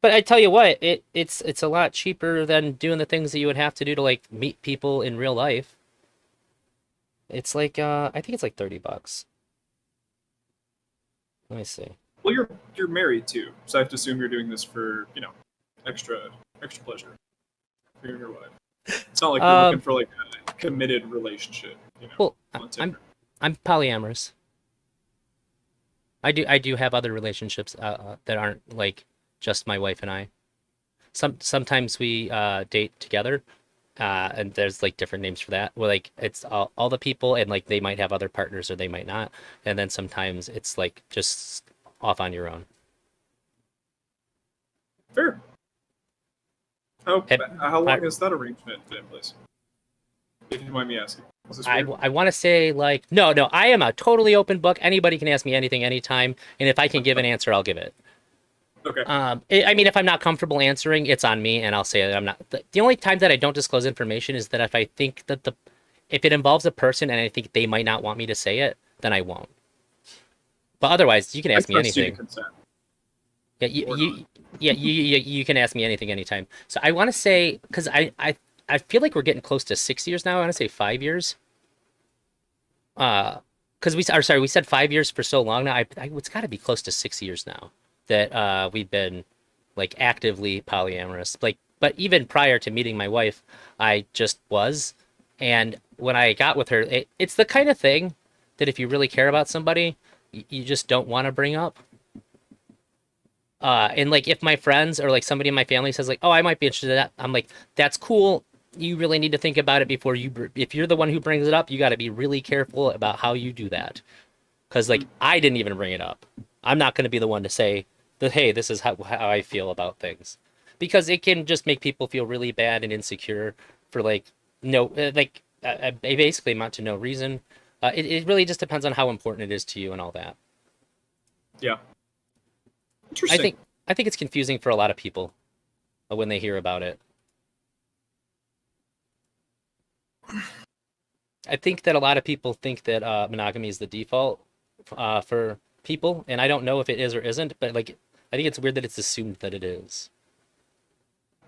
but I tell you what, it's a lot cheaper than doing the things that you would have to do to like meet people in real life. It's like I think it's like $30. Let me see. Well, you're married too, so I have to assume you're doing this for extra pleasure for your wife. It's not like you're looking Um, for like a committed relationship, well, on I'm Tinder. I'm polyamorous. I do have other relationships that aren't like just my wife and I. Sometimes we date together, and there's like different names for that. Well, like it's all the people, and like they might have other partners or they might not. And then sometimes it's like just off on your own. Fair. How Have, how I long has that arrangement been in place? If you mind me asking, is this I, weird? I want to say like no, I am a totally open book. Anybody can ask me anything anytime, and if I can give an answer, I'll give it. Okay. I mean, if I'm not comfortable answering, it's on me, and I'll say that I'm not. The only time that I don't disclose information is that if I think that if it involves a person and I think they might not want me to say it, then I won't. But otherwise, you can I ask me trust you to anything. consent. Yeah, Or not. you can ask me anything anytime. So I want to say because I feel like we're getting close to 6 years now. I want to say 5 years. Because we said 5 years for so long now. It's got to be close to 6 years now that we've been like actively polyamorous. Like, but even prior to meeting my wife, I just was. And when I got with her, it's the kind of thing that if you really care about somebody, you just don't want to bring up. And like if my friends or like somebody in my family says like, "Oh, I might be interested in that," I'm like, "That's cool. You really need to think about it before if you're the one who brings it up, you got to be really careful about how you do that." Because like I didn't even bring it up. I'm not going to be the one to say that, "Hey, this is how I feel about things," because it can just make people feel really bad and insecure for like no basically amount to no reason. It really just depends on how important it is to you and all that. Yeah. I Interesting. think I think it's confusing for a lot of people when they hear about it. I think that a lot of people think that monogamy is the default for people, and I don't know if it is or isn't, but like I think it's weird that it's assumed that it is.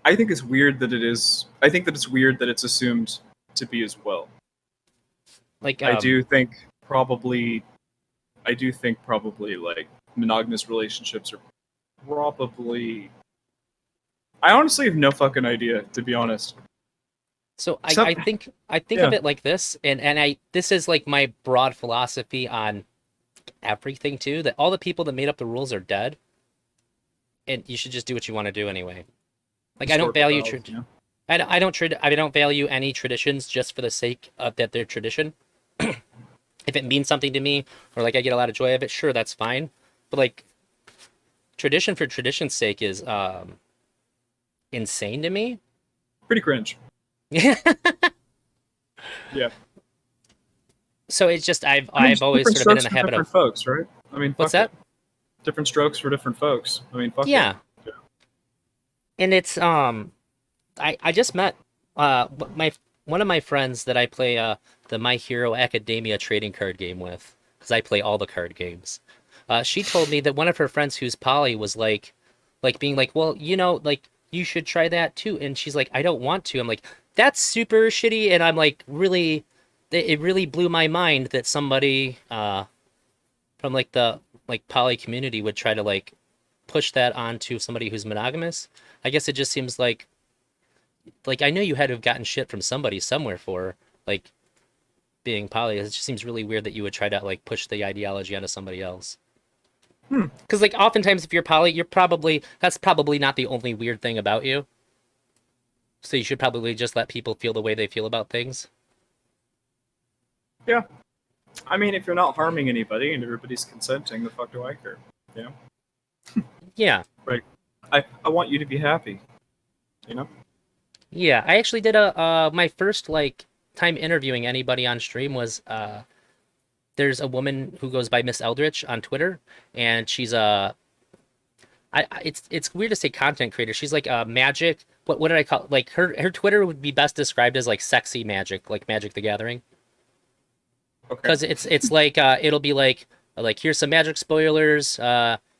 I think it's weird that it is. I think that it's weird that it's assumed to be as well. Like I do think probably. I do think probably like monogamous relationships are probably. I honestly have no fucking idea, to be honest. so Except, I think of yeah, it like this, and I this is like my broad philosophy on everything too, that all the people that made up the rules are dead, and you should just do what you want to do anyway. Like I don't historical value fallacy. Yeah. I don't value any traditions just for the sake of that they're tradition. If it means something to me or like I get a lot of joy of it, sure, that's fine. But like tradition for tradition's sake is insane to me. Pretty cringe. Yeah. So it's just I mean, I've always different sort of been in strokes the for habit different of folks, right? I mean, what's fuck it. that? Different strokes for different folks. I mean, fuck it. Yeah. And it's I just met my one of my friends that I play the My Hero Academia trading card game with because I play all the card games. She told me that one of her friends who's poly was like being like, well, like you should try that too. And she's like, I don't want to. I'm like, that's super shitty. And I'm like, really, it really blew my mind that somebody from like the like poly community would try to like push that onto somebody who's monogamous. I guess it just seems like I know you had to have gotten shit from somebody somewhere for like being poly. It just seems really weird that you would try to like push the ideology onto somebody else. Hmm. Because like oftentimes if you're poly, that's probably not the only weird thing about you. So you should probably just let people feel the way they feel about things. Yeah. I mean, if you're not harming anybody and everybody's consenting, the fuck do I care? You know? Yeah. Right. I want you to be happy. You know? Yeah. I actually did a my first like time interviewing anybody on stream was there's a woman who goes by Miss Eldritch on Twitter, and she's a it's weird to say content creator. She's like a magic. What did I call like her Twitter would be best described as like sexy magic, like Magic the Gathering. Okay. Because it's like it'll be like here's some magic spoilers,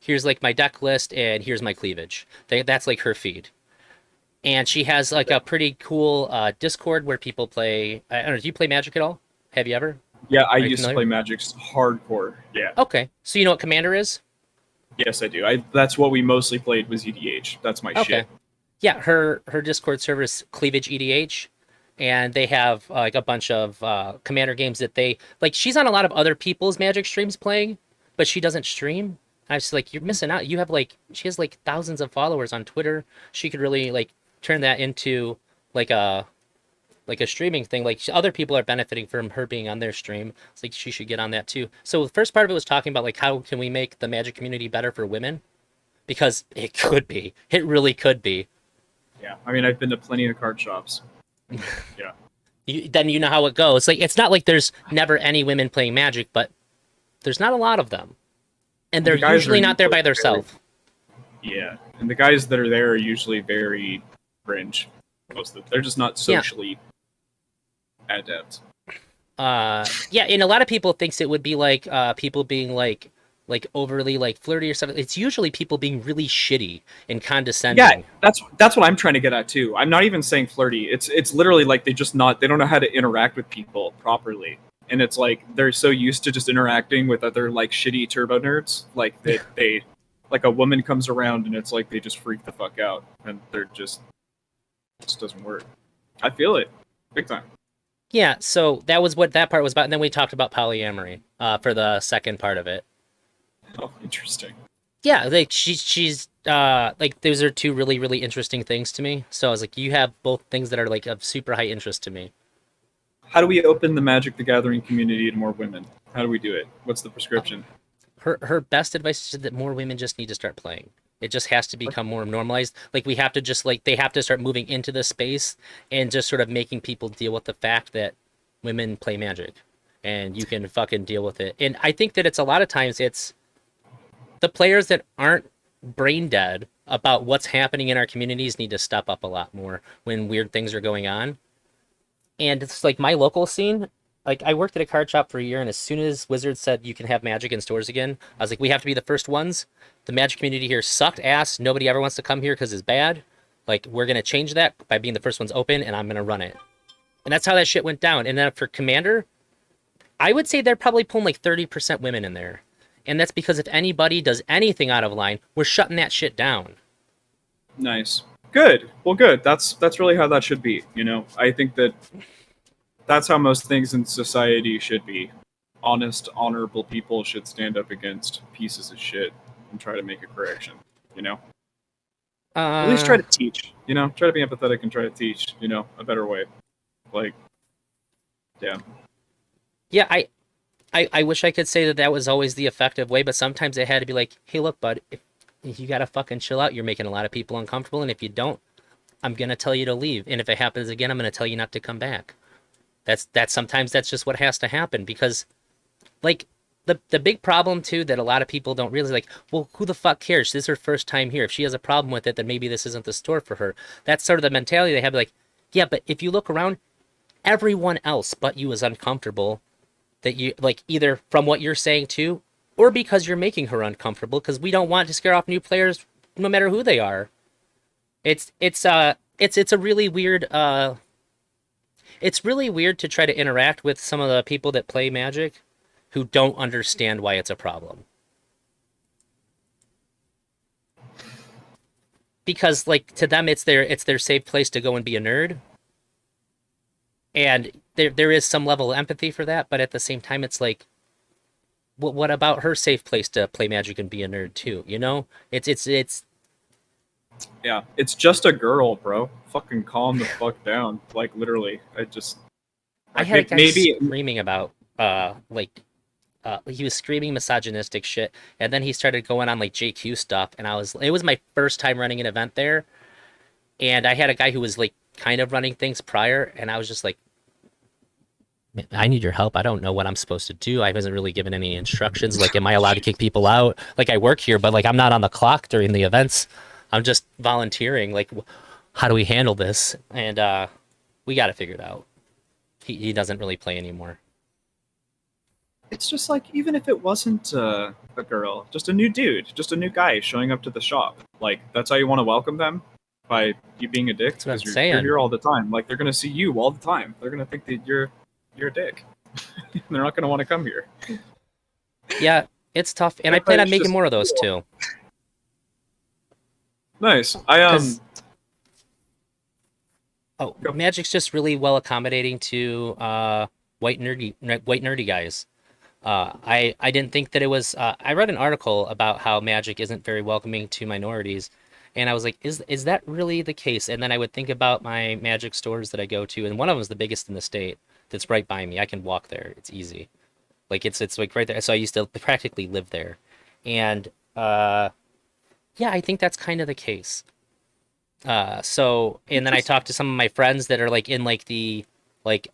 here's like my deck list, and here's my cleavage. That's like her feed. And she has like a pretty cool Discord where people play. I don't know. Do you play Magic at all? Have you ever? Yeah, I Are you used to familiar? play Magic hardcore. Yeah. Okay, so you know what Commander is? Yes, I do. That's what we mostly played was EDH. That's my Okay. shit. Yeah, her Discord server is Cleavage EDH, and they have like a bunch of Commander games that they like. She's on a lot of other people's Magic streams playing, but she doesn't stream. I was like, you're missing out. You have like she has like thousands of followers on Twitter. She could really like turn that into like a streaming thing. Like other people are benefiting from her being on their stream. It's like she should get on that too. So the first part of it was talking about like how can we make the Magic community better for women because it could be. It really could be. Yeah. I mean, I've been to plenty of card shops. Yeah. Then you know how it goes. Like it's not like there's never any women playing Magic, but there's not a lot of them, and they're The guys are usually not there usually by very. themselves. Yeah, and the guys that are there are usually very cringe. They're just not Yeah. socially adept. Yeah, and a lot of people thinks it would be like people being like overly like flirty or something. It's usually people being really shitty and Yeah, condescending. that's what I'm trying to get at too. I'm not even saying flirty. It's literally like they don't know how to interact with people properly. And it's like they're so used to just interacting with other like shitty turbo nerds, like they like a woman comes around and it's like they just freak the fuck out and they're just it just doesn't work. I feel it big time. Yeah, so that was what that part was about, and then we talked about polyamory for the second part of it. Oh, interesting. Yeah, like she's like those are two really interesting things to me. So I was like, you have both things that are like of super high interest to me. How do we open the Magic the Gathering community to more women? How do we do it? What's the prescription? Her best advice is that more women just need to start playing. It just has to become more normalized. Like we have to just like they have to start moving into the space and just sort of making people deal with the fact that women play Magic and you can fucking deal with it. And I think that it's a lot of times it's the players that aren't brain dead about what's happening in our communities need to step up a lot more when weird things are going on. And it's like my local scene. Like I worked at a card shop for a year, and as soon as Wizards said you can have Magic in stores again, I was like, we have to be the first ones. The Magic community here sucked ass. Nobody ever wants to come here because it's bad. Like we're gonna change that by being the first ones open, and I'm gonna run it. And that's how that shit went down. And then for Commander, I would say they're probably pulling like 30% women in there. And that's because if anybody does anything out of line, we're shutting that shit down. Nice. Good. Well, good. That's really how that should be. You know, I think that that's how most things in society should be. Honest, honorable people should stand up against pieces of shit and try to make a correction. You know, at least try Uh, to teach. You know, try to be empathetic and try to teach. You know, a better way. Like, yeah, yeah, I wish I could say that that was always the effective way, but sometimes it had to be like, hey, look, bud, if you gotta fucking chill out, you're making a lot of people uncomfortable, and if you don't, I'm gonna tell you to leave. And if it happens again, I'm gonna tell you not to come back. That's sometimes that's just what has to happen because like the big problem too that a lot of people don't realize like, well, who the fuck cares? This is her first time here. If she has a problem with it, then maybe this isn't the store for her. That's sort of the mentality they have like, yeah, but if you look around, everyone else but you is uncomfortable that you like either from what you're saying too or because you're making her uncomfortable because we don't want to scare off new players no matter who they are. It's a really weird it's really weird to try to interact with some of the people that play Magic who don't understand why it's a problem. Because like to them it's their safe place to go and be a nerd. And there is some level of empathy for that, but at the same time it's like what about her safe place to play Magic and be a nerd too, you know? It's yeah. It's just a girl, bro. Fucking calm the fuck down. Like literally, I just I like had a guy maybe screaming about he was screaming misogynistic shit and then he started going on like JQ stuff and it was my first time running an event there and I had a guy who was like kind of running things prior and I was just like I need your help. I don't know what I'm supposed to do. I wasn't really given any instructions. Like, am I allowed to kick people out? Like, I work here, but like, I'm not on the clock during the events. I'm just volunteering. Like, how do we handle this? And we got to figure it out. He doesn't really play anymore. it's just like even if it wasn't a girl, just a new dude, just a new guy showing up to the shop. Like that's how you want to welcome them by you being a dick That's what I'm because you're saying. here all the time. Like they're gonna see you all the time. They're gonna think that you're a dick. They're not gonna want to come here. Yeah, it's tough, and I plan on Everybody's making just more of those cool. too. Nice. I Because go. Magic's just really well accommodating to white nerdy guys. I didn't think that it was. I read an article about how Magic isn't very welcoming to minorities, and I was like, is that really the case? And then I would think about my Magic stores that I go to, and one of them is the biggest in the state. That's right by me. I can walk there. It's easy. Like it's like right there. So I used to practically live there, and yeah, I think that's kind of the case. So and then I talked to some of my friends that are like in like the like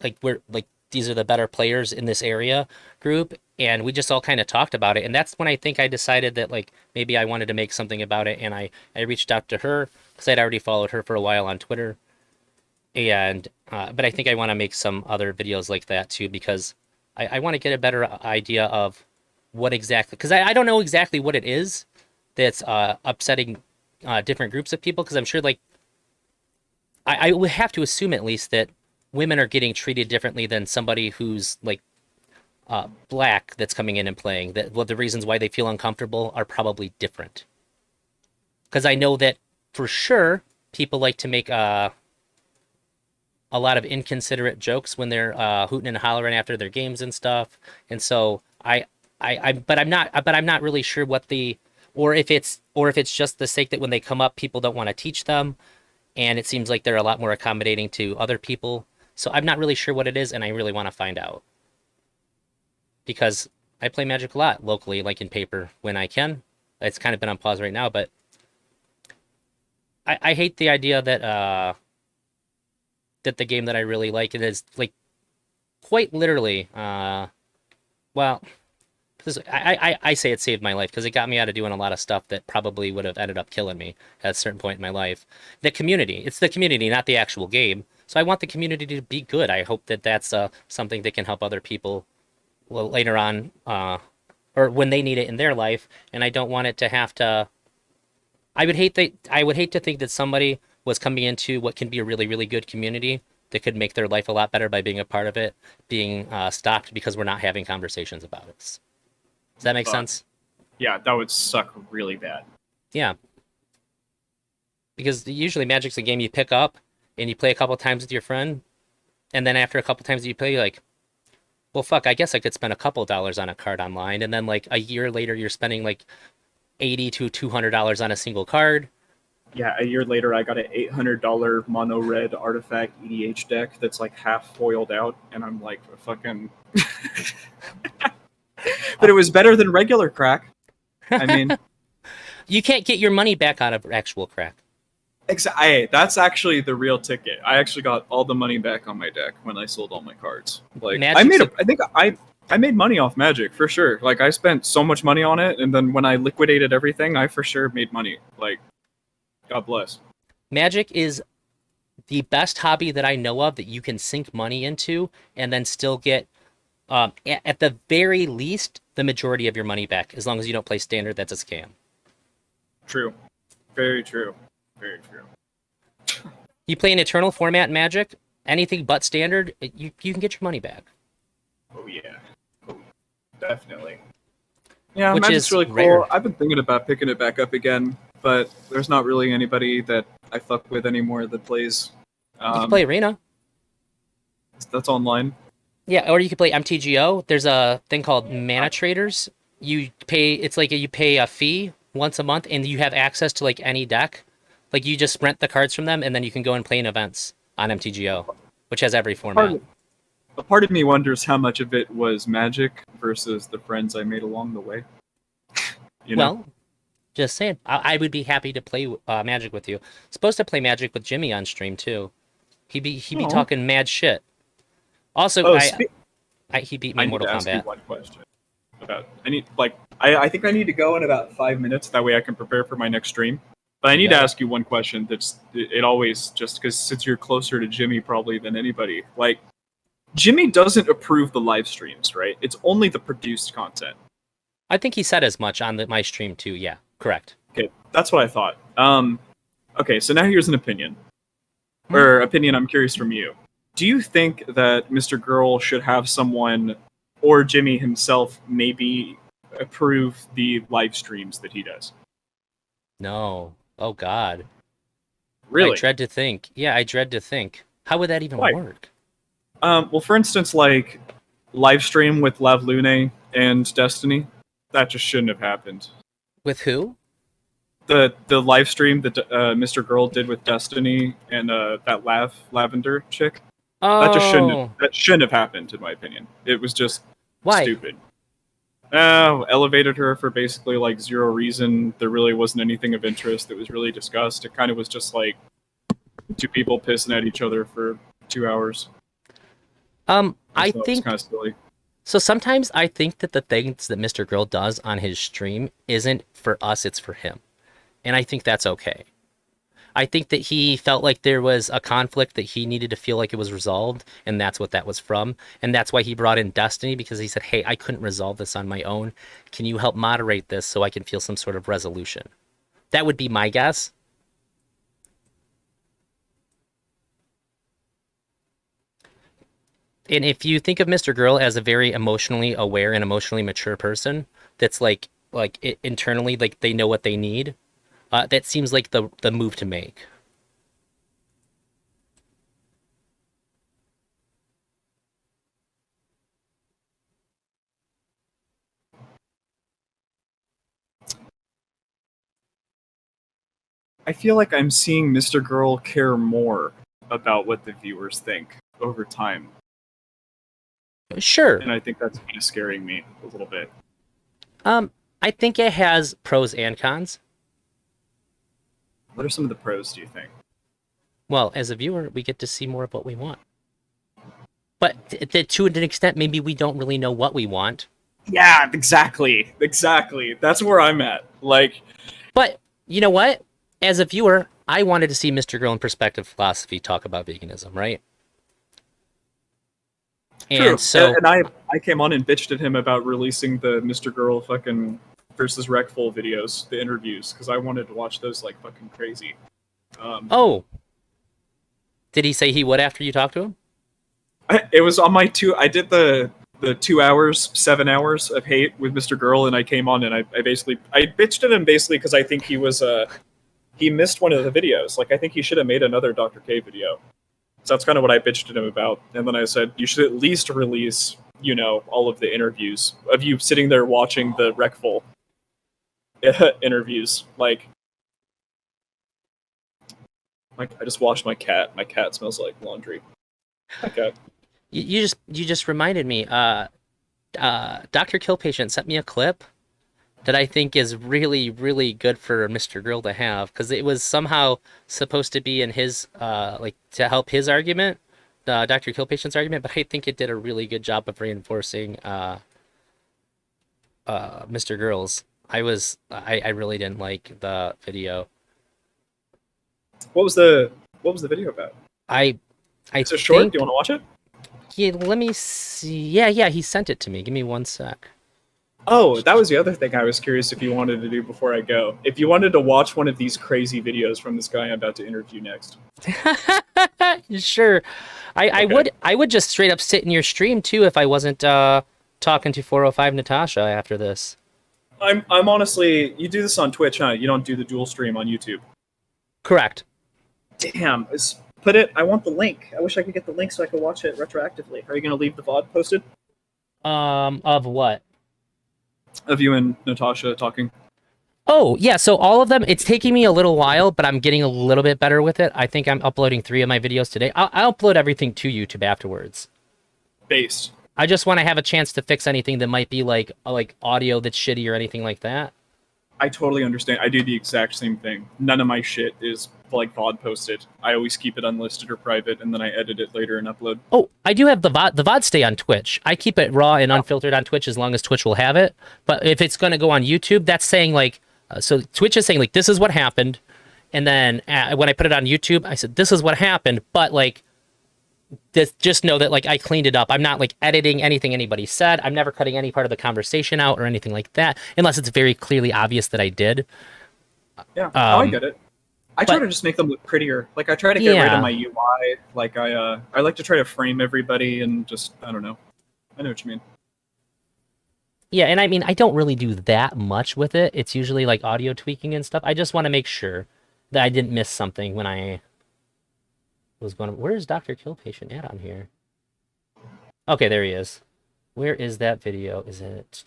like we're like these are the better players in this area group, and we just all kind of talked about it. And that's when I think I decided that like maybe I wanted to make something about it, and I reached out to her because I'd already followed her for a while on Twitter, and but I think I want to make some other videos like that too because I want to get a better idea of what exactly, because I don't know exactly what it is that's upsetting different groups of people, because I'm sure like I would have to assume at least that women are getting treated differently than somebody who's like black that's coming in and playing. That well, the reasons why they feel uncomfortable are probably different. Because I know that for sure people like to make a lot of inconsiderate jokes when they're hooting and hollering after their games and stuff. And so but I'm not really sure what the, or if it's just the sake that when they come up, people don't want to teach them, and it seems like they're a lot more accommodating to other people. So I'm not really sure what it is, and I really want to find out because I play Magic a lot locally, like in paper when I can. It's kind of been on pause right now, but I hate the idea that that the game that I really like it is like quite literally well, I say it saved my life because it got me out of doing a lot of stuff that probably would have ended up killing me at a certain point in my life. The community, it's the community, not the actual game. So I want the community to be good. I hope that that's something that can help other people later on, or when they need it in their life. And I don't want it to have to. I would hate to think that somebody was coming into what can be a really really good community that could make their life a lot better by being a part of it, being stopped because we're not having conversations about it. Does that make sense? Yeah, that would suck really bad. Yeah. Because usually Magic's a game you pick up and you play a couple times with your friend, and then after a couple times you play, you're like, well, fuck, I guess I could spend a couple dollars on a card online, and then like a year later you're spending like $80 to $200 on a single card. Yeah, a year later I got an $800 mono red artifact EDH deck that's like half foiled out, and I'm like, fucking. But it was better than regular crack. I mean, You can't get your money back out of actual crack. that's actually the real ticket. I actually got all the money back on my deck when I sold all my cards. Like I made money off Magic for sure. Like I spent so much money on it, and then when I liquidated everything, I for sure made money. Like, God bless. Magic is the best hobby that I know of that you can sink money into and then still get, at the very least, the majority of your money back, as long as you don't play standard. That's a scam. True. Very true. Very true. You play an eternal format in Magic, anything but standard, you can get your money back. Oh yeah. Oh, definitely. Yeah, Which Magic's is really cool. rare. I've been thinking about picking it back up again, but there's not really anybody that I fuck with anymore that plays. You can play Arena. That's online. Yeah, or you could play MTGO. There's a thing called Mana Traders. You pay, it's like you pay a fee once a month, and you have access to like any deck. Like you just rent the cards from them, and then you can go and play in events on MTGO, which has every format. A part of me wonders how much of it was Magic versus the friends I made along the way. You know? Well, just saying, I would be happy to play Magic with you. Supposed to play Magic with Jimmy on stream too. He be Aw. talking mad shit. Also, Oh, he beat me I in need Mortal to ask you Kombat. one question. I think I need to go in about 5 minutes. That way I can prepare for my next stream. But I need to Yeah. ask you one question. It always, just because since you're closer to Jimmy probably than anybody, like Jimmy doesn't approve the live streams, right? It's only the produced content. I think he said as much on my stream too. Yeah, correct. Okay, that's what I thought. Okay, so now here's an opinion, or opinion I'm curious from you. Do you think that Mr. Girl should have someone, or Jimmy himself, maybe approve the live streams that he does? No. Oh God. Really? I dread to think. Yeah, I dread to think. How would that even Why? work? Well, for instance, like live stream with Lav Lune and Destiny, that just shouldn't have happened. With who? The live stream that Mr. Girl did with Destiny and that Lavender chick. Oh. That shouldn't have happened, in my opinion. It was just Why? stupid. Elevated her for basically like zero reason. There really wasn't anything of interest that was really discussed. It kind of was just like two people pissing at each other for 2 hours. I thought it was kind think of silly. so. Sometimes I think that the things that Mr. Girl does on his stream isn't for us; it's for him, and I think that's okay. I think that he felt like there was a conflict that he needed to feel like it was resolved, and that's what that was from. And that's why he brought in Destiny, because he said, "Hey, I couldn't resolve this on my own. Can you help moderate this so I can feel some sort of resolution?" That would be my guess. And if you think of Mr. Girl as a very emotionally aware and emotionally mature person, that's internally like they know what they need, that seems like the move to make. I feel like I'm seeing Mr. Girl care more about what the viewers think over time, Sure. and I think that's kind of scaring me a little bit. Um, I think it has pros and cons. What are some of the pros, do you think? Well, as a viewer, we get to see more of what we want. But to an extent, maybe we don't really know what we want. Yeah, exactly. Exactly. That's where I'm at. Like, But you know what? As a viewer, I wanted to see Mr. Girl in Perspective Philosophy talk about veganism, right? And true. so, And I came on and bitched at him about releasing the Mr. Girl fucking versus Wreckful videos, the interviews, because I wanted to watch those like fucking crazy. Um, oh, did he say he would after you talked to him? it was on my two. I did the 2 hours, 7 hours of hate with Mr. Girl, and I came on and I basically I bitched at him basically because I think he missed one of the videos. Like I think he should have made another Dr. K video. So that's kind of what I bitched at him about. And then I said you should at least release, all of the interviews of you sitting there watching the Wreckful interviews. Like I just washed my cat. My cat smells like laundry. Okay. You just reminded me. Dr. Killpatient sent me a clip that I think is really, really good for Mr. Grill to have because it was somehow supposed to be in his like to help his argument, Dr. Killpatient's argument, but I think it did a really good job of reinforcing Mr. Girls. I really didn't like the video. What was the video about? I I Is it short? Do think you want to watch it? yeah, let me see. Yeah, he sent it to me. Give me one sec. Oh, that was the other thing I was curious if you wanted to do before I go. If you wanted to watch one of these crazy videos from this guy I'm about to interview next. Sure. Okay. I would just straight up sit in your stream too if I wasn't talking to 405 Natasha after this. I'm honestly, you do this on Twitch, huh? You don't do the dual stream on YouTube. Correct. Damn, put it. I want the link. I wish I could get the link so I could watch it retroactively. Are you gonna leave the VOD posted Of what? of you and Natasha talking? Oh, yeah, so all of them, it's taking me a little while, but I'm getting a little bit better with it. I think I'm uploading 3 of my videos today. I'll upload everything to YouTube afterwards. Based. I just want to have a chance to fix anything that might be like audio that's shitty or anything like that. I totally understand. I do the exact same thing. None of my shit is like VOD posted. I always keep it unlisted or private, and then I edit it later and upload. Oh, I do have the VOD. The VOD stay on Twitch. I keep it raw and unfiltered on Twitch as long as Twitch will have it. But if it's going to go on YouTube, that's saying like, so Twitch is saying like, this is what happened. And then when I put it on YouTube, I said, this is what happened. But like, just know that like I cleaned it up. I'm not like editing anything anybody said. I'm never cutting any part of the conversation out or anything like that, unless it's very clearly obvious that I did. Yeah, I get it. I try to just make them look prettier. Like I try to get rid of my UI. Like I like to try to frame everybody and just I don't know. I know what you mean. Yeah, and I mean I don't really do that much with it. It's usually like audio tweaking and stuff. I just want to make sure that I didn't miss something when I was going. Where is Dr. Killpatient at on here? Okay, there he is. Where is that video? Is it?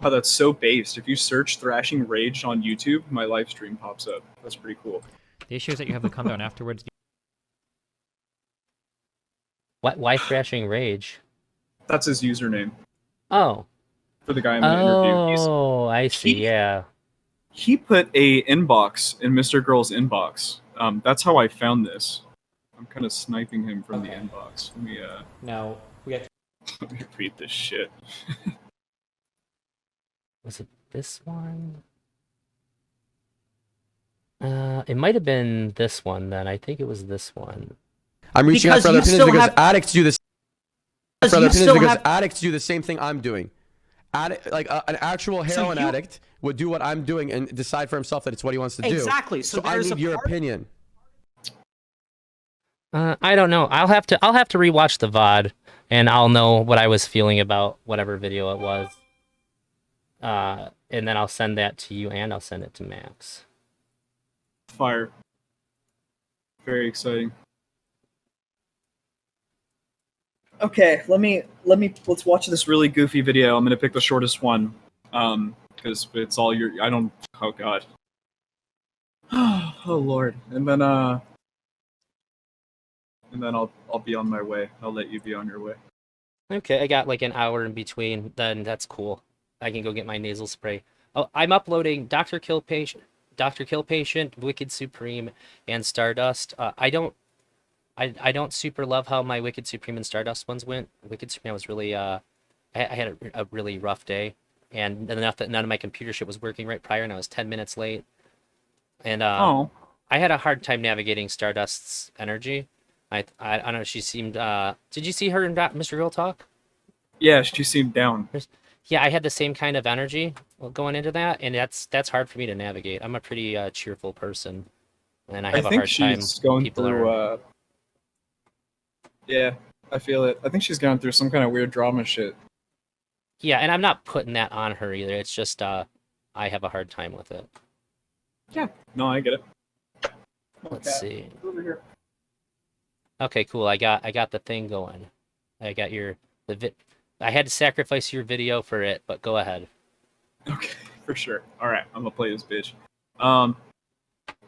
Oh, that's so based. If you search Thrashing Rage on YouTube, my live stream pops up. That's pretty cool. The issue is that you have the countdown afterwards. What? Why Thrashing Rage? That's his username Oh. for the guy I'm gonna interview. Oh, I see. Yeah. He put a inbox in Mr. Girl's inbox. That's how I found this. I'm kind of sniping him from Okay. the inbox. Let me Now we got let me read this shit. Was it this one? It might have been this one then. I think it was this one. I'm reaching out Because for other you opinions still because have- addicts do this. Because For other you opinions still because have- addicts do the same thing I'm doing. An actual heroin you- addict would do what I'm doing and decide for himself that it's what he wants to do. Exactly. So I there's need a your part- opinion. I don't know. I'll have to rewatch the VOD and I'll know what I was feeling about whatever video it was. And then I'll send that to you and I'll send it to Max. Fire. Very exciting. Okay, let's watch this really goofy video. I'm gonna pick the shortest one, because it's all your. I don't. Oh God. Oh Lord. And then I'll be on my way. I'll let you be on your way. Okay, I got like an hour in between. Then that's cool. I can go get my nasal spray. Oh, I'm uploading Dr. Kill Patient, Wicked Supreme, and Stardust. I don't super love how my Wicked Supreme and Stardust ones went. Wicked Supreme was really I had a really rough day, and enough that none of my computer shit was working right prior, and I was 10 minutes late. And Oh. I had a hard time navigating Stardust's energy. I don't know. She seemed. Did you see her in Mr. Real Talk? Yeah, she seemed down. Yeah, I had the same kind of energy going into that, and that's hard for me to navigate. I'm a pretty cheerful person, and I have a think hard time. she's going People through. are. Yeah, I feel it. I think she's going through some kind of weird drama shit. Yeah, and I'm not putting that on her either. It's just I have a hard time with it. Yeah. No, I get it. Let's see. Over here. Okay, cool. I got the thing going. I got I had to sacrifice your video for it, but go ahead. Okay, for sure. All right, I'm gonna play this bitch.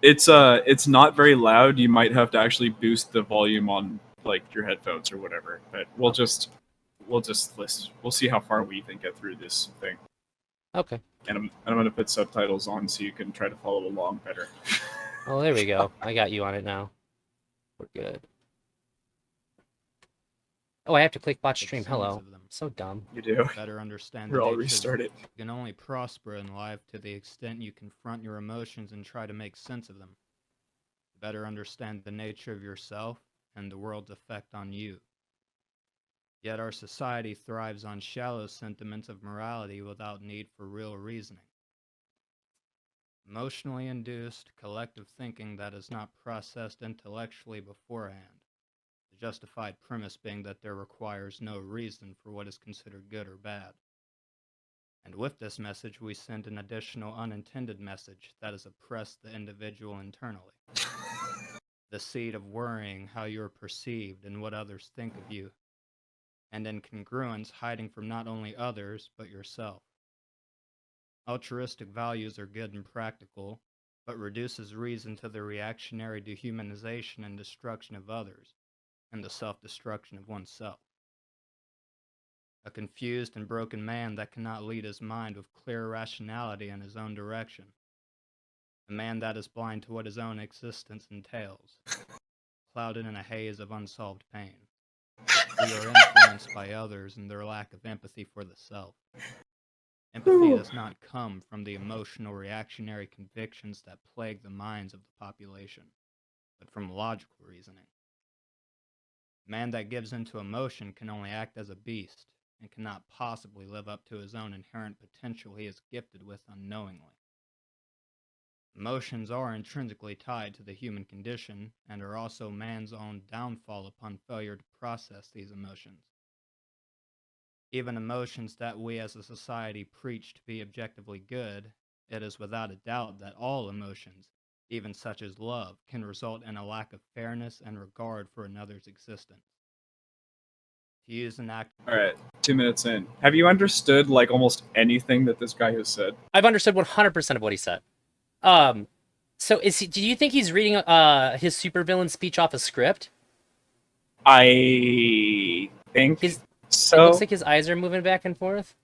It's not very loud. You might have to actually boost the volume on like your headphones or whatever. But we'll just listen. We'll see how far we can get through this thing. Okay. And I'm gonna put subtitles on so you can try to follow along better. Oh, there we go. I got you on it now. We're good. Oh, I have to click watch stream. Hello. So dumb. You do. Better understand We're the all nature of- restarted. You can only prosper in life to the extent you confront your emotions and try to make sense of them. Better understand the nature of yourself and the world's effect on you. Yet our society thrives on shallow sentiments of morality without need for real reasoning. Emotionally induced collective thinking that is not processed intellectually beforehand. The justified premise being that there requires no reason for what is considered good or bad. And with this message, we send an additional unintended message that has oppressed the individual internally. The seed of worrying how you are perceived and what others think of you, and incongruence hiding from not only others, but yourself. Altruistic values are good and practical, but reduces reason to the reactionary dehumanization and destruction of others, and the self-destruction of oneself. A confused and broken man that cannot lead his mind with clear rationality in his own direction. A man that is blind to what his own existence entails, clouded in a haze of unsolved pain. We are influenced by others and their lack of empathy for the self. Empathy does not come from the emotional reactionary convictions that plague the minds of the population, but from logical reasoning. A man that gives into emotion can only act as a beast, and cannot possibly live up to his own inherent potential he is gifted with unknowingly. Emotions are intrinsically tied to the human condition, and are also man's own downfall upon failure to process these emotions. Even emotions that we as a society preach to be objectively good, it is without a doubt that all emotions, even such as love, can result in a lack of fairness and regard for another's existence. To use an act. All right, 2 minutes in. Have you understood like almost anything that this guy has said? I've understood 100% of what he said. So do you think he's reading his supervillain speech off a script? I think It so. looks like his eyes are moving back and forth.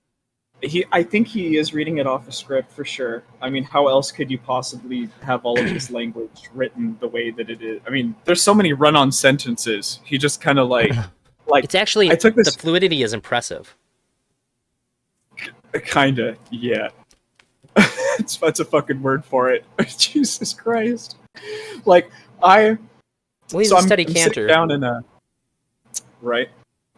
I think he is reading it off a script for sure. I mean, how else could you possibly have all of this language written the way that it is? I mean, there's so many run-on sentences. He just kind of like It's actually I took the this fluidity is impressive. kinda, yeah. That's a fucking word for it. Jesus Christ. Like I Well, he's so a I'm, steady I'm sitting canter. down in a right.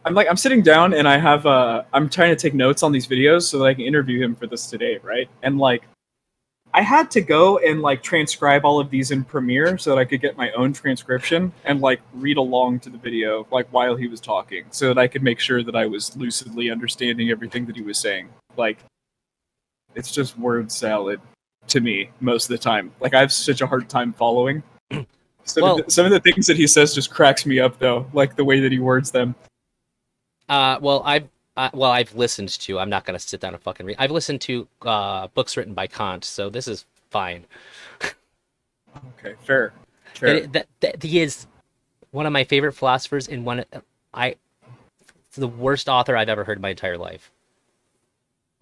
I'm sitting down and I have I'm trying to take notes on these videos so that I can interview him for this today, right? And like I had to go and like transcribe all of these in Premiere so that I could get my own transcription and like read along to the video like while he was talking so that I could make sure that I was lucidly understanding everything that he was saying. Like it's just word salad to me most of the time. Like I have such a hard time following. Well- Some of the things that he says just cracks me up though, like the way that he words them. I've listened to. I'm not gonna sit down and fucking read. I've listened to books written by Kant, so this is fine. Okay, fair. Fair. He is one of my favorite philosophers, and it's the worst author I've ever heard in my entire life.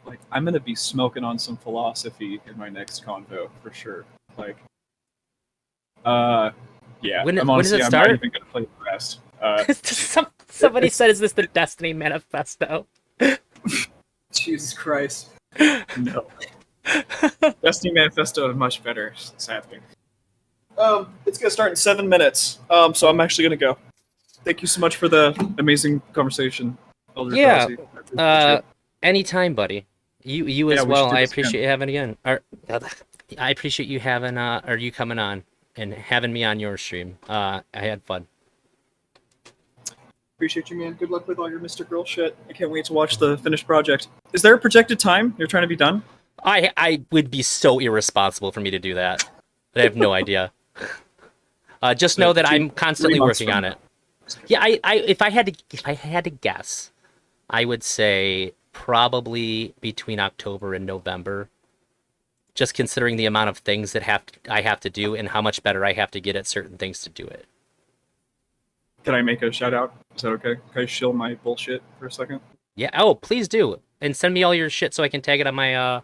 Like I'm gonna be smoking on some philosophy in my next convo for sure. Like, yeah. When does it I'm not start? even gonna play the rest. Somebody said, "Is this the Destiny Manifesto?" Jesus Christ. No. Destiny Manifesto is much better, sadly. It's gonna start in 7 minutes. So I'm actually gonna go. Thank you so much for the amazing conversation, Elder Yeah, Drazi. I appreciate you. Anytime, buddy. You Yeah, as we well. should do I this appreciate again. you having again. I appreciate you having or you coming on and having me on your stream. I had fun. Appreciate you, man. Good luck with all your Mr. Girl shit. I can't wait to watch the finished project. Is there a projected time you're trying to be done? I would be so irresponsible for me to do that. I have no idea. Just know that I'm constantly 3 months working from on it. Yeah, if I had to guess, I would say probably between October and November. Just considering the amount of things that I have to do and how much better I have to get at certain things to do it. Can I make a shout out? Is that okay? Can I shill my bullshit for a second? Yeah. Oh, please do, and send me all your shit so I can tag it on my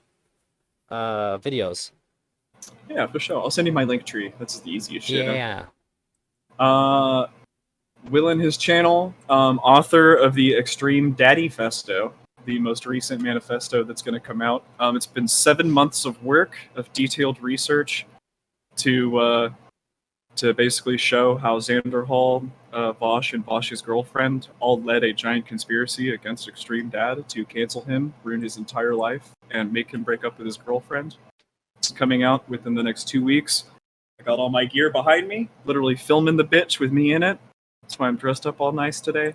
videos. Yeah, for sure. I'll send you my link tree. That's the easiest shit. Yeah. Will in his channel, author of the Extreme Daddy Festo, the most recent manifesto that's going to come out. It's been 7 months of work, of detailed research to basically show how Xander Hall, Vosh, and Vosh's girlfriend all led a giant conspiracy against Extreme Dad to cancel him, ruin his entire life, and make him break up with his girlfriend. It's coming out within the next 2 weeks. I got all my gear behind me, literally filming the bitch with me in it. That's why I'm dressed up all nice today.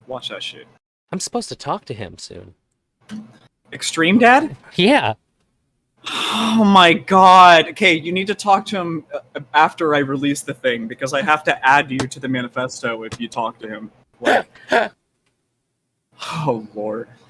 Watch that shit. I'm supposed to talk to him soon. Extreme Dad? Yeah. Oh my god. Okay, you need to talk to him after I release the thing because I have to add you to the manifesto if you talk to him. Like, oh lord.